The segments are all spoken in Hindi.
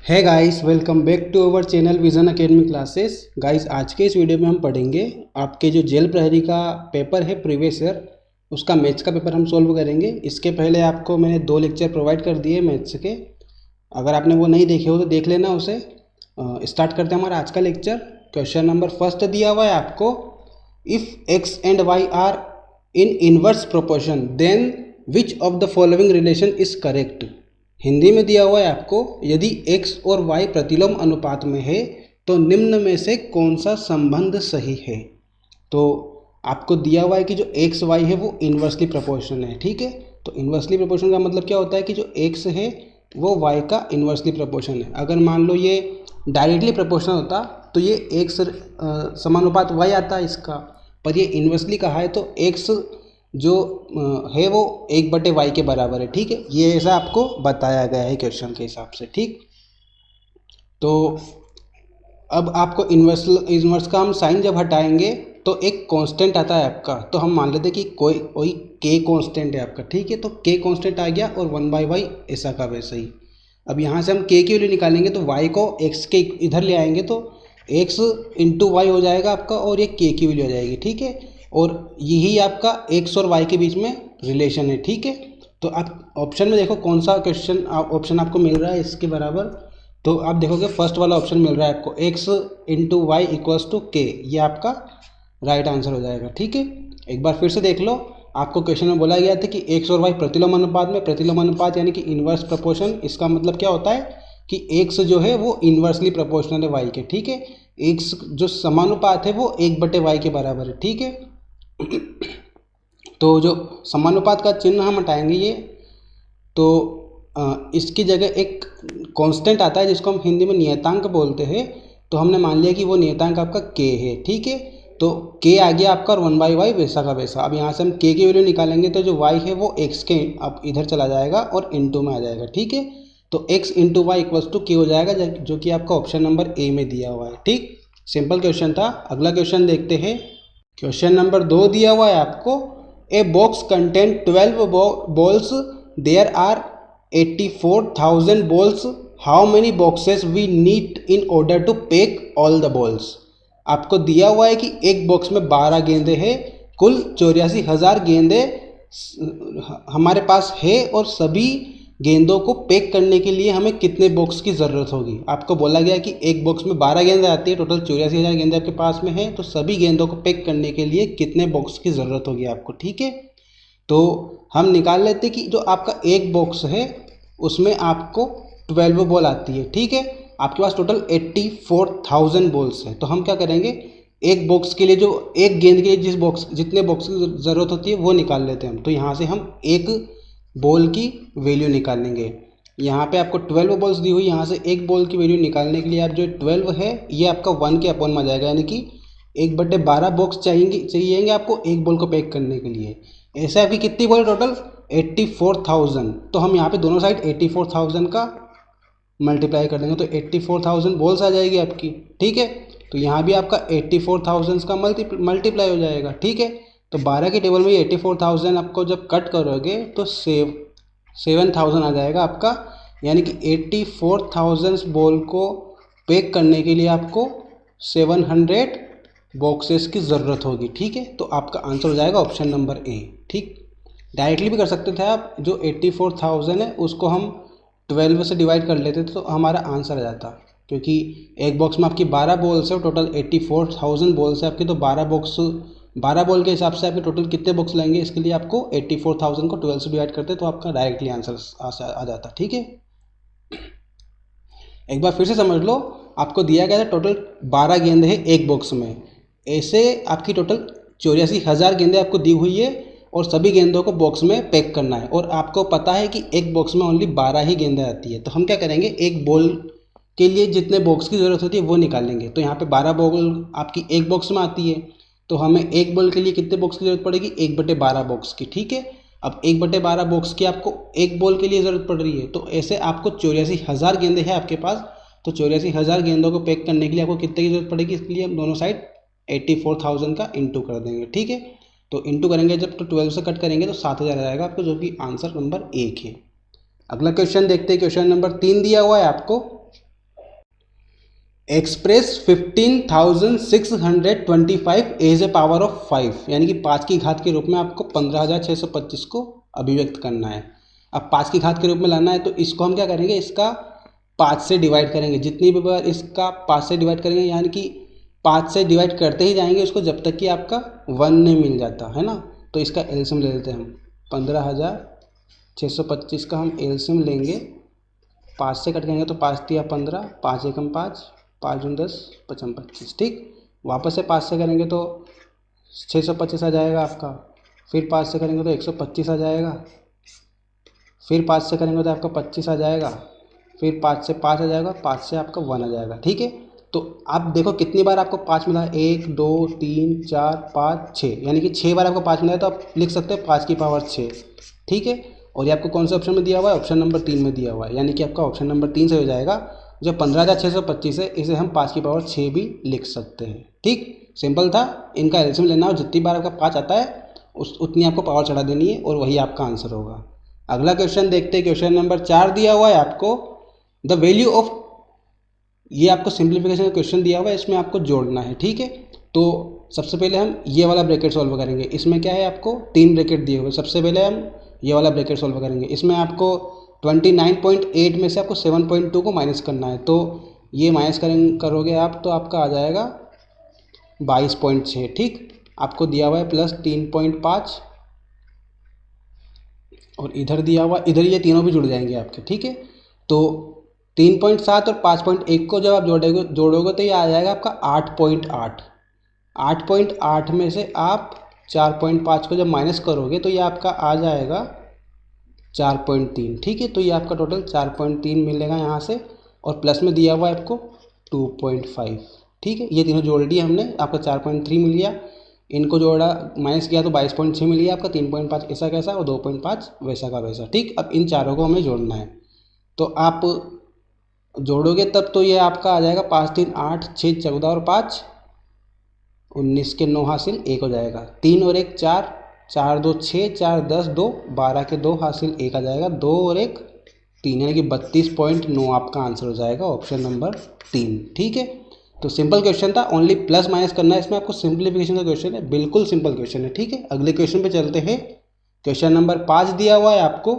है guys, welcome back to our channel Vision Academy classes. Guys, आज के इस वीडियो में हम पढ़ेंगे आपके जो जेल प्रहरी का पेपर है प्रीवियस ईयर, उसका मैथ्स का पेपर हम सॉल्व करेंगे। इसके पहले आपको मैंने 2 लेक्चर प्रोवाइड कर दिए मैथ्स के। अगर आपने वो नहीं देखे हो तो देख लेना उसे। स्टार्ट करते हैं हमारा आज का लेक्चर। क्वेश्चन नंबर फर्स्ट दिया हुआ है आपको, if x and y are in inverse proportion then which of the following relation is correct. Hindi में दिया हुआ है आपको, यदि x और y प्रतिलोम अनुपात में है तो निम्न में से कौन सा संबंध सही है। तो आपको दिया हुआ है कि जो x y है वो इन्वर्सली प्रोपोर्शनल है। ठीक है, तो इन्वर्सली प्रोपोर्शनल का मतलब क्या होता है कि जो x है वो y का इन्वर्सली प्रोपोर्शनल है। अगर मान लो ये डायरेक्टली प्रोपोर्शनल होता तो ये x समानुपात y आता है इसका, पर ये इन्वर्सली कहा है तो x जो है वो 1/y के बराबर है। ठीक है, ये ऐसा आपको बताया गया है क्वेश्चन के हिसाब से। ठीक, तो अब आपको इन्वर्स का हम साइन जब हटाएंगे तो एक कांस्टेंट आता है आपका, तो हम मान लेते हैं कि कोई k कांस्टेंट है आपका। ठीक है, तो k कांस्टेंट आ गया और 1/y ऐसा का वैसा ही। अब यहाँ से हम k की वैल्यू निकालेंगे तो y को x के इधर ले आएंगे तो x इंटू वाई हो जाएगा आपका और ये k की वैल्यू आ जाएगी। ठीक है, और यही आपका x और y के बीच में रिलेशन है। ठीक है, तो आप ऑप्शन में देखो कौन सा ऑप्शन आपको मिल रहा है इसके बराबर। तो आप देखोगे फर्स्ट वाला ऑप्शन मिल रहा है आपको, x into y equals to k, ये आपका राइट आंसर हो जाएगा। ठीक है, एक बार फिर से देख लो, आपको क्वेश्चन में बोला गया था कि x और y प्रतिलोम अनुपात में, प्रतिलोम अनुपात यानी कि इन्वर्स प्रोपोर्शन, इसका मतलब क्या होता है कि x जो है वो इन्वर्सली प्रोपोर्शनल है y के। ठीक है, x जो समानुपात है वो 1/y के बराबर है। ठीक है, तो जो समानुपात का चिन्ह हम हटाएंगे ये, तो इसकी जगह एक कांस्टेंट आता है जिसको हम हिंदी में नियतांक बोलते हैं। तो हमने मान लिया कि वो नियतांक आपका k है। ठीक है, तो k आ गया आपका और 1/y वैसा का वैसा। अब यहाँ से हम k की वैल्यू निकालेंगे तो जो y है वो x के अब इधर चला जाएगा और इंटू में आ जाएगा। ठीक है, तो x into y equals to k हो जाएगा, जो कि आपका ऑप्शन नंबर ए में दिया हुआ है। ठीक, सिंपल क्वेश्चन था। अगला क्वेश्चन देखते हैं। क्वेश्चन नंबर 2 दिया हुआ है आपको, a box contain 12 balls, there are 84,000 balls, how many boxes we need in order to pack all the balls. आपको दिया हुआ है कि एक बॉक्स में 12 गेंदे हैं, कुल 84,000 गेंदे हमारे पास है और सभी गेंदों को पैक करने के लिए हमें कितने बॉक्स की ज़रूरत होगी। आपको बोला गया कि एक बॉक्स में 12 गेंदें आती है, टोटल 84,000 गेंदे आपके पास में है, तो सभी गेंदों को पैक करने के लिए कितने बॉक्स की ज़रूरत होगी आपको। ठीक है, तो हम निकाल लेते कि जो आपका एक बॉक्स है उसमें आपको 12 बॉल आती है। ठीक है, आपके पास टोटल 84,000 बॉल्स है। तो हम क्या करेंगे, एक बॉक्स के लिए जो एक गेंद के लिए जितने बॉक्स की ज़रूरत होती है वो निकाल लेते हैं हम। तो यहाँ से हम एक बॉल की वैल्यू निकालेंगे। यहाँ पे आपको 12 बॉल्स दी हुई, यहाँ से एक बॉल की वैल्यू निकालने के लिए आप जो 12 है ये आपका 1 के अपॉन में आ जाएगा, यानी कि 1/12 बॉक्स चाहिए आपको एक बॉल को पैक करने के लिए। ऐसे आपकी कितनी बॉल टोटल 84,000, तो हम यहाँ पे दोनों साइड 84,000 का मल्टीप्लाई कर देंगे तो 84,000 बॉल्स आ जाएगी आपकी। ठीक है, तो यहाँ भी आपका 84,000 का मल्टीप्लाई हो जाएगा। ठीक है, तो 12 के टेबल में 84,000 आपको जब कट करोगे तो 7,000 आ जाएगा आपका, यानी कि 84,000 बॉल को पैक करने के लिए आपको 700 बॉक्सेस की ज़रूरत होगी। ठीक है, तो आपका आंसर हो जाएगा ऑप्शन नंबर ए। ठीक, डायरेक्टली भी कर सकते थे आप, जो 84,000 है उसको हम 12 से डिवाइड कर लेते तो हमारा आंसर आ जाता, क्योंकि एक बॉक्स में आपकी 12 बॉल्स है, टोटल 84,000 बॉल्स है आपकी, तो 12 बॉल के हिसाब से आपके टोटल कितने बॉक्स लेंगे, इसके लिए आपको 84,000 को 12 से डिवाइड करते तो आपका डायरेक्टली आंसर आ जाता। ठीक है, एक बार फिर से समझ लो, आपको दिया गया था टोटल 12 गेंद है एक बॉक्स में, ऐसे आपकी टोटल 84,000 गेंदें आपको दी हुई है और सभी गेंदों को बॉक्स में पैक करना है, और आपको पता है कि एक बॉक्स में ओनली 12 ही गेंदें आती है। तो हम क्या करेंगे, एक बॉल के लिए जितने बॉक्स की ज़रूरत होती है वो निकालेंगे। तो यहाँ पे 12 बॉल आपकी एक बॉक्स में आती है, तो हमें एक बॉल के लिए कितने बॉक्स की ज़रूरत पड़ेगी, 1/12 बॉक्स की। ठीक है, अब 1/12 बॉक्स की आपको एक बॉल के लिए ज़रूरत पड़ रही है, तो ऐसे आपको 84,000 गेंदें हैं आपके पास, तो 84,000 गेंदों को पैक करने के लिए आपको कितने की ज़रूरत पड़ेगी, इसके लिए हम दोनों साइड 84,000 का इंटू कर देंगे। ठीक है, तो इंटू करेंगे जब तो 12 से कट करेंगे तो 7,000 आ जाएगा आपको, जो कि आंसर नंबर 1 है। अगला क्वेश्चन देखते हैं। क्वेश्चन नंबर 3 दिया हुआ है आपको, express 15,625 as a power of 5, यानी कि 5 की घात के रूप में आपको 15,625 को अभिव्यक्त करना है। अब 5 की घात के रूप में लाना है तो इसको हम क्या करेंगे, इसका 5 से डिवाइड करेंगे। जितनी भी बार इसका 5 से डिवाइड करेंगे, यानी कि 5 से डिवाइड करते ही जाएंगे उसको जब तक कि आपका 1 नहीं मिल जाता है ना। तो इसका एलसीएम ले लेते हैं हम। 15,625 का हम एलसीएम लेंगे। 5 से कट करेंगे तो 5 तिया 15, 5 एकम 5, 5 दूनी 10, 5 25। ठीक, वापस से 5 से करेंगे तो 625 आ जाएगा आपका। फिर 5 से करेंगे तो 125 आ जाएगा। फिर 5 से करेंगे तो आपका 25 आ जाएगा। फिर 5 से 5 आ जाएगा, 5 से आपका 1 आ जाएगा। ठीक है, तो आप देखो कितनी बार आपको 5 मिला, 1 2 3 4 5 6, यानी कि 6 बार आपको 5 मिला है। तो आप लिख सकते हैं 5 की पावर 6। ठीक है, और ये आपको कौन से ऑप्शन में दिया हुआ है, ऑप्शन नंबर 3 में दिया हुआ है, यानी कि आपका ऑप्शन नंबर 3 से हो जाएगा। जो 15,625 है इसे हम 5 की पावर 6 भी लिख सकते हैं। ठीक, सिंपल था। इनका एलसीएम लेना और जितनी बार आपका 5 आता है उतनी आपको पावर चढ़ा देनी है और वही आपका आंसर होगा। अगला क्वेश्चन देखते हैं। क्वेश्चन नंबर 4 दिया हुआ है आपको, द वैल्यू ऑफ, ये आपको सिंप्लीफिकेशन का क्वेश्चन दिया हुआ है, इसमें आपको जोड़ना है। ठीक है, तो सबसे पहले हम ये वाला ब्रैकेट सॉल्व करेंगे। इसमें क्या है, आपको 3 ब्रैकेट दिए हुए। सबसे पहले हम ये वाला ब्रैकेट सॉल्व करेंगे। इसमें आपको 29.8 में से आपको 7.2 को माइनस करना है। तो ये माइनस करोगे आप तो आपका आ जाएगा 22.6। ठीक, आपको दिया हुआ है प्लस 3.5 और इधर दिया हुआ, इधर ये तीनों भी जुड़ जाएंगे आपके। ठीक है, तो 3.7 और 5.1 को जब आप जोड़ोगे तो ये आ जाएगा आपका 8.8। 8.8 में से आप 4.5 को जब माइनस करोगे तो ये आपका आ जाएगा 4.3। ठीक है, तो ये आपका टोटल 4.3 मिलेगा यहाँ से, और प्लस में दिया हुआ है आपको 2.5। ठीक है, ये तीनों जोड़ दिए हमने, आपका 4.3 मिल गया। इनको जोड़ा माइनस किया तो 22.6 मिल गया आपका। 3.5 ऐसा कैसा और 2.5 वैसा का वैसा। ठीक, अब इन चारों को हमें जोड़ना है। तो आप जोड़ोगे तब तो ये आपका आ जाएगा 5 3 8, 6 14 और 5 19 के 9 हासिल 1 हो जाएगा। 3 और 1 4, 4 2 6, 4 10 2, 12 के 2 हासिल 1 आ जाएगा। 2 और 1 3, यानी कि 32.9 आपका आंसर हो जाएगा, ऑप्शन नंबर 3। ठीक है, तो सिंपल क्वेश्चन था, ओनली प्लस माइनस करना है इसमें आपको। सिंप्लीफिकेशन का क्वेश्चन है, बिल्कुल सिंपल क्वेश्चन है। ठीक है, अगले क्वेश्चन पे चलते हैं। क्वेश्चन नंबर 5 दिया हुआ है आपको,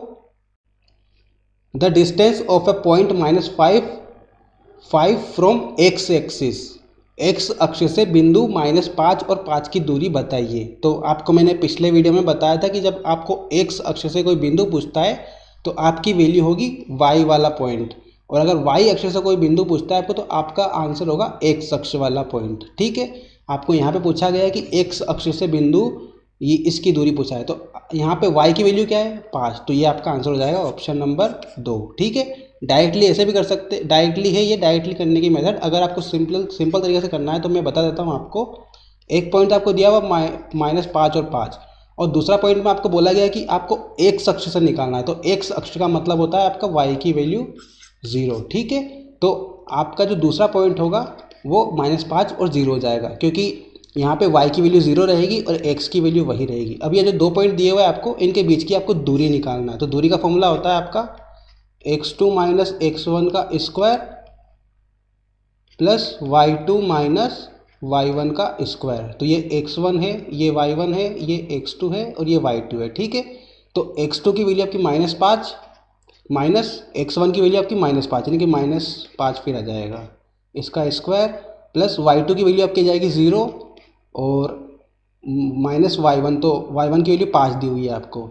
the distance of A point -5 from x axis, x अक्ष से बिंदु -5 और 5 की दूरी बताइए। तो आपको मैंने पिछले वीडियो में बताया था कि जब आपको एक्स अक्ष से कोई बिंदु पूछता है तो आपकी वैल्यू होगी वाई वाला पॉइंट, और अगर वाई अक्ष से कोई बिंदु पूछता है आपको तो आपका आंसर होगा एक्स अक्ष वाला पॉइंट। ठीक है, आपको यहाँ पे पूछा गया है कि एक्स अक्ष से बिंदु, ये इसकी दूरी पूछा है, तो यहाँ पे y की वैल्यू क्या है 5, तो ये आपका आंसर हो जाएगा ऑप्शन नंबर 2। ठीक है, डायरेक्टली ऐसे भी कर सकते, डायरेक्टली है ये, डायरेक्टली करने की मेथड। अगर आपको सिंपल तरीके से करना है तो मैं बता देता हूँ आपको। एक पॉइंट आपको दिया हुआ -5 और 5, और दूसरा पॉइंट में आपको बोला गया है कि आपको एक्स अक्ष से निकालना है। तो एक्स अक्ष का मतलब होता है आपका y की वैल्यू 0। ठीक है, तो आपका जो दूसरा पॉइंट होगा वो -5 और 0 हो जाएगा, क्योंकि यहाँ पे y की वैल्यू 0 रहेगी और x की वैल्यू वही रहेगी। अब ये जो 2 पॉइंट दिए हुए हैं आपको, इनके बीच की आपको दूरी निकालना है। तो दूरी का फॉर्मूला होता है आपका x2 - x1 का स्क्वायर प्लस y2 - y1 का स्क्वायर। तो ये x1 है, ये y1 है, ये x2 है और ये y2 है। ठीक है, तो x2 की वैल्यू आपकी -5 माइनस x1 की वैल्यू आपकी -5, यानी कि -5 फिर आ जाएगा इसका स्क्वायर, प्लस y2 की वैल्यू आपकी जाएगी 0 और -y1, तो y1 की वैल्यू 5 दी हुई है आपको,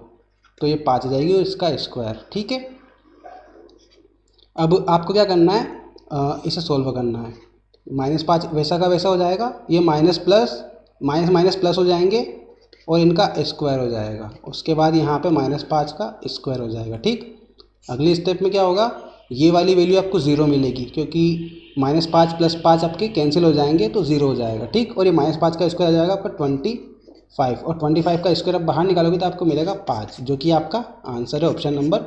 तो ये 5 आ जाएगी और इसका स्क्वायर। ठीक है, अब आपको क्या करना है, इसे सोल्व करना है। -5 वैसा का वैसा हो जाएगा, ये माइनस प्लस हो जाएंगे और इनका स्क्वायर हो जाएगा। उसके बाद यहाँ पे -5 का स्क्वायर हो जाएगा। ठीक, अगली स्टेप में क्या होगा, ये वाली वैल्यू आपको 0 मिलेगी, क्योंकि -5 + 5 आपके कैंसिल हो जाएंगे तो 0 हो जाएगा। ठीक, और ये -5 का स्क्वायर आ जाएगा आपका 25, और 25 का स्क्वायर आप बाहर निकालोगे तो आपको मिलेगा 5, जो कि आपका आंसर है ऑप्शन नंबर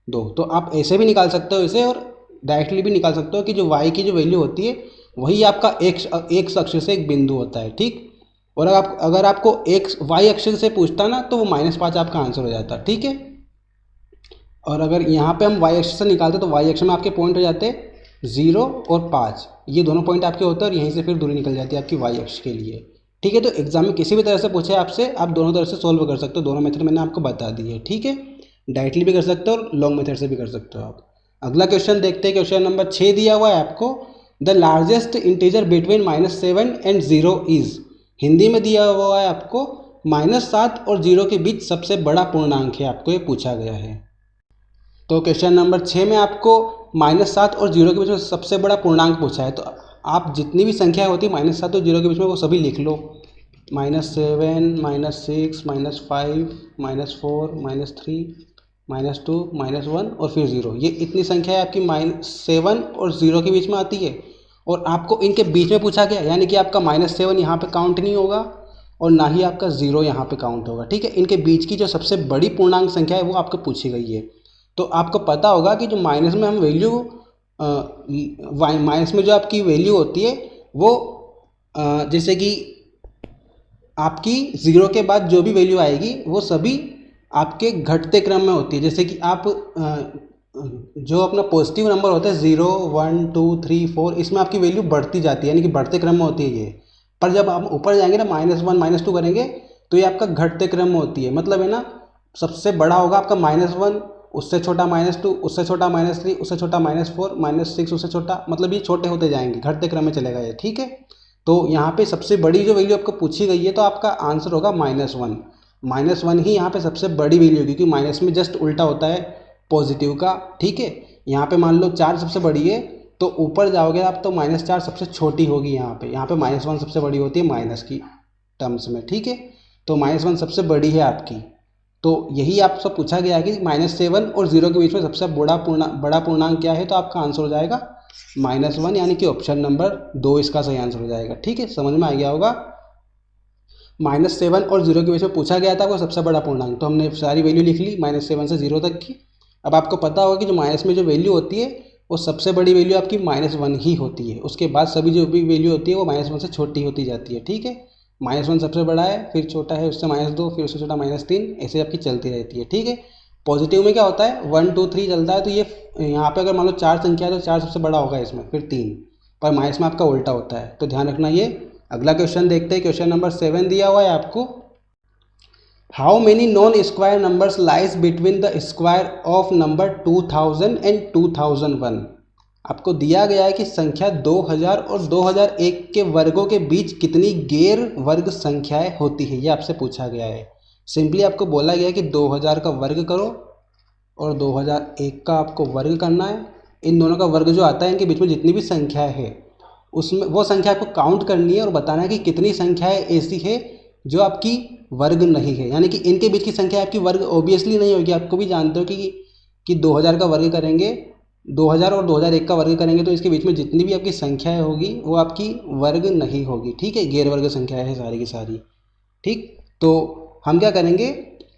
2। तो आप ऐसे भी निकाल सकते हो इसे, और डायरेक्टली भी निकाल सकते हो कि जो y की जो वैल्यू होती है वही आपका एक्स अक्ष से एक बिंदु होता है। ठीक, और अगर आपको y अक्ष से पूछता ना तो वो -5 आपका आंसर हो जाता। ठीक है, और अगर यहाँ पे हम y अक्ष से निकालते तो y अक्ष में आपके पॉइंट हो जाते 0 और 5, ये दोनों पॉइंट आपके होते हैं और यहीं से फिर दूरी निकल जाती है आपकी y अक्ष के लिए। ठीक है, तो एग्जाम में किसी भी तरह से पूछे आपसे, आप दोनों तरह से सोल्व कर सकते हो। दोनों मेथड मैंने आपको बता दी है। ठीक है, डायरेक्टली भी कर सकते हो और लॉन्ग मेथड से भी कर सकते हो आप। अगला क्वेश्चन देखते हैं। क्वेश्चन नंबर 6 दिया हुआ है आपको, the largest integer between -7 and 0 is. Hindi में दिया हुआ है आपको -7 और 0 के बीच सबसे बड़ा पूर्णांक है, आपको ये पूछा गया है। तो क्वेश्चन नंबर 6 में आपको -7 और 0 के बीच में सबसे बड़ा पूर्णांक पूछा है। तो आप जितनी भी संख्या होती है -7 और 0 के बीच में वो सभी लिख लो। -7, -6, -5, -4, -3, -2, -1 और फिर 0। ये इतनी संख्या है आपकी -7 और 0 के बीच में आती है और आपको इनके बीच में पूछा गया, यानी कि आपका -7 यहाँ पे काउंट नहीं होगा और ना ही आपका 0 यहाँ पे काउंट होगा। ठीक है, इनके बीच की जो सबसे बड़ी पूर्णांक संख्या है वो आपको पूछी गई है। तो आपको पता होगा कि जो माइनस में हम वैल्यू माइनस में जो आपकी वैल्यू होती है वो जैसे कि आपकी 0 के बाद जो भी वैल्यू आएगी वो सभी आपके घटते क्रम में होती है। जैसे कि आप जो अपना पॉजिटिव नंबर होता है 0, 1, 2, 3, 4, इसमें आपकी वैल्यू बढ़ती जाती है, यानी कि बढ़ते क्रम में होती है ये। पर जब आप ऊपर जाएंगे ना -1, -2 करेंगे तो ये आपका घटते क्रम में होती है। मतलब है ना, सबसे बड़ा होगा आपका -1, उससे छोटा -2, उससे छोटा -3, उससे छोटा -4, -6, उससे छोटा, मतलब ये छोटे होते जाएंगे, घटते क्रम में चलेगा ये। ठीक है, तो यहाँ पे सबसे बड़ी जो वैल्यू आपको पूछी गई है तो आपका आंसर होगा -1। -1 ही यहाँ पे सबसे बड़ी वैल्यू है, क्योंकि माइनस में जस्ट उल्टा होता है पॉजिटिव का। ठीक है, यहाँ पे मान लो 4 सबसे बड़ी है तो ऊपर जाओगे आप तो -4 सबसे छोटी होगी यहाँ पे -1 सबसे बड़ी होती है माइनस की टर्म्स में। ठीक है, तो -1 सबसे बड़ी है आपकी। तो यही आपसे पूछा गया है कि -7 और 0 के बीच में सबसे बड़ा पूर्णांक क्या है, तो आपका आंसर हो जाएगा -1, यानी कि ऑप्शन नंबर 2 इसका सही आंसर हो जाएगा। ठीक है, समझ में आ गया होगा। -7 और 0 के बीच में पूछा गया था वो सबसे बड़ा पूर्णांक, तो हमने सारी वैल्यू लिख ली -7 से 0 तक की। अब आपको पता होगा कि जो माइनस में जो वैल्यू होती है वो सबसे बड़ी वैल्यू आपकी -1 ही होती है। उसके बाद सभी जो भी वैल्यू होती है वो -1 से छोटी होती जाती है। ठीक है, -1 सबसे बड़ा है, फिर छोटा है, उससे -2, फिर उससे छोटा -3, ऐसे आपकी चलती रहती है। ठीक है, पॉजिटिव में क्या होता है 1, 2, 3 चलता है, तो ये यहाँ पे अगर मान लो 4 संख्या है तो 4 सबसे बड़ा होगा इसमें, फिर 3, पर माइनस में आपका उल्टा होता है, तो ध्यान रखना ये। अगला क्वेश्चन देखते हैं। क्वेश्चन नंबर 7 दिया हुआ है आपको, how many non square numbers lies between the square of number 2000 and 2001। आपको दिया गया है कि संख्या 2000 और 2001 के वर्गों के बीच कितनी गैर वर्ग संख्याएं होती है, ये आपसे पूछा गया है। सिंपली आपको बोला गया है कि 2000 का वर्ग करो और 2001 का आपको वर्ग करना है। इन दोनों का वर्ग जो आता है इनके बीच में जितनी भी संख्याएं है उसमें वो संख्या आपको काउंट करनी है और बताना है कि कितनी संख्याएं ऐसी है जो आपकी वर्ग नहीं है, यानी कि इनके बीच की संख्या आपकी वर्ग ऑब्वियसली नहीं होगी। आपको भी जानते हो कि 2000 का वर्ग करेंगे, 2000 और 2001 का वर्ग करेंगे तो इसके बीच में जितनी भी आपकी संख्याएं होगी वो आपकी वर्ग नहीं होगी। ठीक है, गैर वर्ग संख्याएं है सारी की सारी। ठीक, तो हम क्या करेंगे,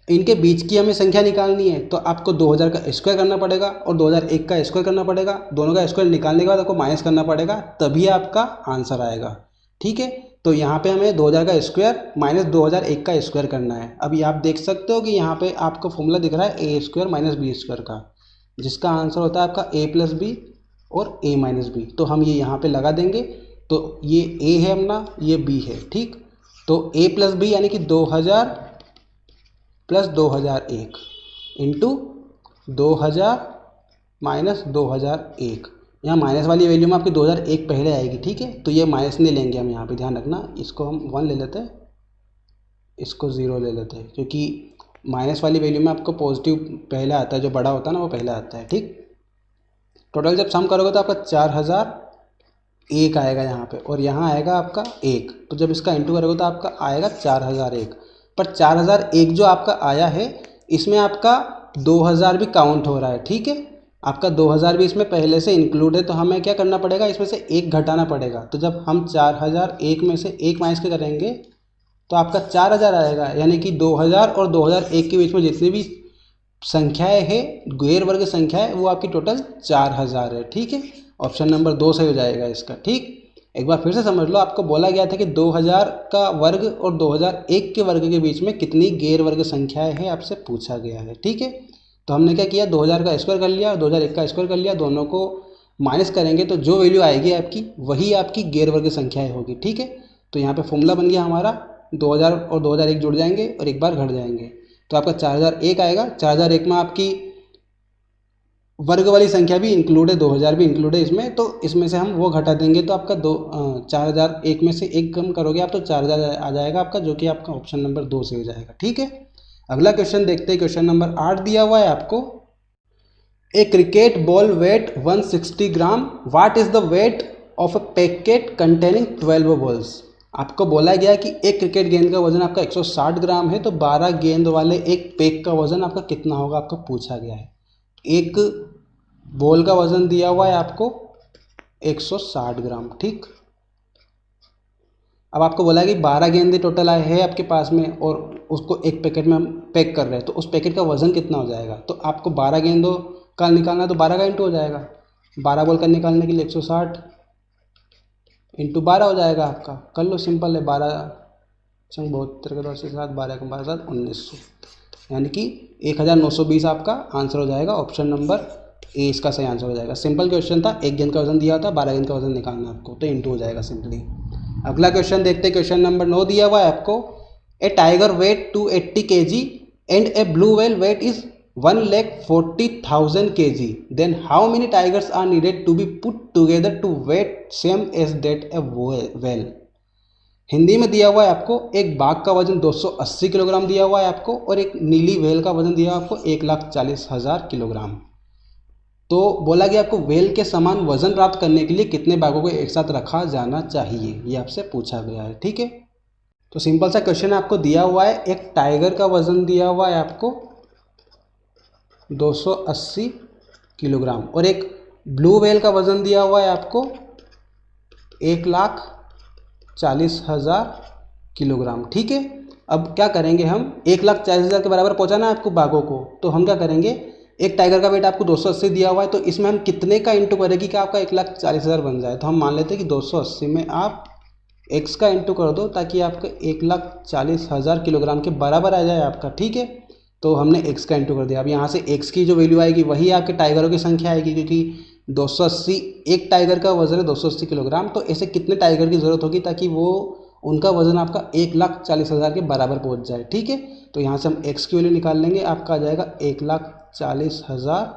इनके बीच की हमें संख्या निकालनी है, तो आपको 2000 का स्क्वायर करना पड़ेगा और 2001 का स्क्वायर करना पड़ेगा। दोनों का स्क्वायर निकालने के बाद आपको माइनस करना पड़ेगा, तभी आपका आंसर आएगा। ठीक है, तो यहाँ पे हमें 2000 का स्क्वायर माइनस 2001 का स्क्वायर करना है। अभी आप देख सकते हो कि यहाँ पे आपको फॉर्मूला दिख रहा है a² माइनस b² का, जिसका आंसर होता है आपका a प्लस बी और a माइनस बी। तो हम ये यहाँ पे लगा देंगे, तो ये a है अपना, ये b है। ठीक, तो a प्लस बी यानी कि 2000 प्लस 2001 इंटू 2000 माइनस 2001। यहाँ माइनस वाली वैल्यू में आपकी 2001 पहले आएगी। ठीक है, तो ये माइनस नहीं लेंगे हम यहाँ पे, ध्यान रखना। इसको हम 1 ले लेते हैं, इसको 0 ले लेते हैं, क्योंकि माइनस वाली वैल्यू में आपको पॉजिटिव पहले आता है, जो बड़ा होता है ना वो पहले आता है। ठीक, टोटल जब सम करोगे तो आपका 4001 आएगा यहाँ पे, और यहाँ आएगा आपका 1, तो जब इसका इंटू करोगे तो आपका आएगा 4001। पर 4001 जो आपका आया है इसमें आपका 2000 भी काउंट हो रहा है। ठीक है, आपका 2000 भी इसमें पहले से इंक्लूड है, तो हमें क्या करना पड़ेगा, इसमें से 1 घटाना पड़ेगा। तो जब हम 4001 में से 1 माइनस करेंगे तो आपका 4000 आएगा, यानी कि 2000 और 2001 के बीच में जितनी भी संख्याएं है गैर वर्ग संख्याएं वो आपकी टोटल 4000 है। ठीक है, ऑप्शन नंबर 2 सही हो जाएगा इसका। ठीक, एक बार फिर से समझ लो, आपको बोला गया था कि 2000 का वर्ग और 2001 के वर्ग के बीच में कितनी गैर वर्ग संख्याएं हैं, आपसे पूछा गया है। ठीक है, तो हमने क्या किया, 2000 का स्क्वायर कर लिया, 2001 का स्क्वायर कर लिया, दोनों को माइनस करेंगे तो जो वैल्यू आएगी आपकी वही आपकी गैर वर्ग संख्याएं होगी। ठीक है, तो यहाँ पे फॉर्मूला बन गया हमारा 2000 और 2001 जुड़ जाएंगे और एक बार घट जाएंगे, तो आपका 4001 आएगा। 4001 में आपकी वर्ग वाली संख्या भी इंक्लूड है, 2000 भी इंक्लूड है इसमें, तो इसमें से हम वो घटा देंगे तो आपका 4001 में से एक कम करोगे आप तो 4000 आ जाएगा आपका, जो कि आपका ऑप्शन नंबर 2 से हो जाएगा। ठीक है, अगला क्वेश्चन देखते हैं। क्वेश्चन नंबर 8 दिया हुआ है आपको, ए क्रिकेट बॉल वेट 160 ग्राम, what is the weight of a packet containing 12 balls. आपको बोला गया कि एक क्रिकेट गेंद का वजन आपका 160 ग्राम है, तो 12 गेंद वाले एक पैक का वजन आपका कितना होगा, आपको पूछा गया है। एक बॉल का वजन दिया हुआ है आपको 160 ग्राम। ठीक, अब आपको बोला है कि 12 गेंदे टोटल आए हैं आपके पास में और उसको एक पैकेट में हम पैक कर रहे हैं, तो उस पैकेट का वजन कितना हो जाएगा। तो आपको 12 गेंदों का निकालना है तो 12 का इंटू हो जाएगा, 12 बॉल का निकालने के लिए 160 इंटू 12 हो जाएगा आपका। कर लो, सिंपल है, 12 चंग 72 के 7 12 का 12 7 1900, यानी कि 1920 आपका आंसर हो जाएगा। ऑप्शन नंबर ए इसका सही आंसर हो जाएगा। सिंपल क्वेश्चन था, एक गेंद का वजन दिया था, 12 गेंद का वजन निकालना आपको, तो इंटू हो जाएगा सिंपली। अगला क्वेश्चन देखते हैं। क्वेश्चन नंबर 9 दिया हुआ है आपको, a tiger weight 280 kg and a blue whale weight is 1,40,000 kg, then how many tigers are needed to be put together to weight same as that a whale. Hindi में दिया हुआ है आपको, एक बाघ का वजन 280 किलोग्राम दिया हुआ है आपको और एक नीली व्हेल का वजन दिया हुआ है आपको 1,40,000 किलोग्राम। तो बोला गया आपको व्हेल के समान वजन प्राप्त करने के लिए कितने बाघों को एक साथ रखा जाना चाहिए, ये आपसे पूछा गया है। ठीक है, तो सिंपल सा क्वेश्चन आपको दिया हुआ है, एक टाइगर का वजन दिया हुआ है आपको 280 किलोग्राम और एक ब्लू व्हेल का वजन दिया हुआ है आपको 1,40,000 किलोग्राम। ठीक है, अब क्या करेंगे हम, 1,40,000 के बराबर पहुंचाना है आपको बाघों को, तो हम क्या करेंगे, एक टाइगर का वेट आपको 280 दिया हुआ है, तो इसमें हम कितने का इंटू करेंगे कि आपका 1,40,000 बन जाए। तो हम मान लेते हैं कि 280 में आप x का इंटू कर दो ताकि आपका 1,40,000 किलोग्राम के बराबर आ जाए आपका। ठीक है, तो हमने x का इंटू कर दिया। अब यहाँ से x की जो वैल्यू आएगी वही आपके टाइगरों की संख्या आएगी, क्योंकि 280 एक टाइगर का वजन है 280 किलोग्राम, तो ऐसे कितने टाइगर की ज़रूरत होगी ताकि वो उनका वजन आपका 1,40,000 के बराबर पहुँच जाए। ठीक है, तो यहाँ से हम x की वैल्यू निकाल लेंगे, आपका आ जाएगा 1,40,000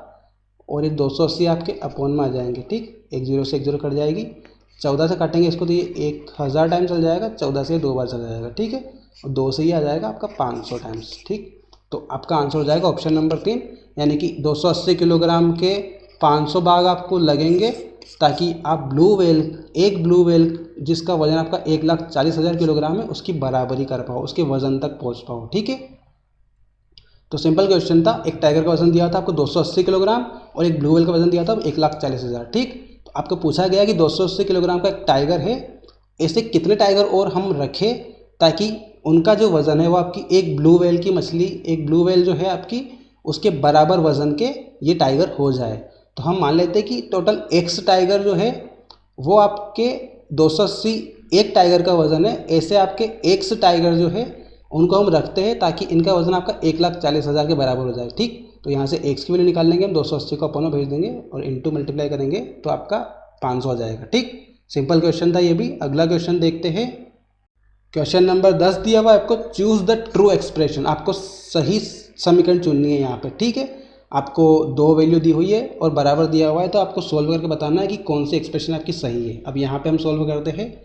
और ये 280 आपके अपॉन में आ जाएंगे। ठीक, एक जीरो से एक जीरो कट जाएगी, 14 से काटेंगे इसको तो ये 1000 टाइम चल जाएगा, 14 से 2 बार चल जाएगा। ठीक है, और 2 से ही आ जाएगा आपका 500 टाइम्स। ठीक, तो आपका आंसर हो जाएगा ऑप्शन नंबर 3, यानी कि 280 किलोग्राम के 500 बाघ आपको लगेंगे ताकि आप एक ब्लू व्हेल जिसका वजन आपका 1,40,000 किलोग्राम है उसकी बराबरी कर पाओ, उसके वजन तक पहुंच पाओ। ठीक है, तो सिंपल क्वेश्चन था, एक टाइगर का वजन दिया था आपको 280 किलोग्राम और एक ब्लू व्हेल का वजन दिया था 1,40,000। ठीक, तो आपको पूछा गया कि 280 किलोग्राम का एक टाइगर है, ऐसे कितने टाइगर और हम रखें ताकि उनका जो वज़न है वो आपकी एक ब्लू व्हेल की मछली, एक ब्लू व्हेल जो है आपकी उसके बराबर वज़न के ये टाइगर हो जाए। तो हम मान लेते हैं कि टोटल x टाइगर जो है वो आपके 280 एक टाइगर का वज़न है, ऐसे आपके x टाइगर जो है उनको हम रखते हैं ताकि इनका वज़न आपका 1,40,000 के बराबर हो जाए। ठीक, तो यहाँ से x की वैल्यू निकाल लेंगे हम, 280 को अपन में भेज देंगे और इंटू मल्टीप्लाई करेंगे तो आपका 500 आ जाएगा। ठीक, सिंपल क्वेश्चन था ये भी। अगला क्वेश्चन देखते हैं। क्वेश्चन नंबर 10 दिया हुआ है आपको, चूज़ द ट्रू एक्सप्रेशन। आपको सही समीकरण चुननी है यहाँ पे। ठीक है, आपको 2 वैल्यू दी हुई है और बराबर दिया हुआ है, तो आपको सोल्व करके बताना है कि कौन सी एक्सप्रेशन आपकी सही है। अब यहाँ पे हम सोल्व करते हैं,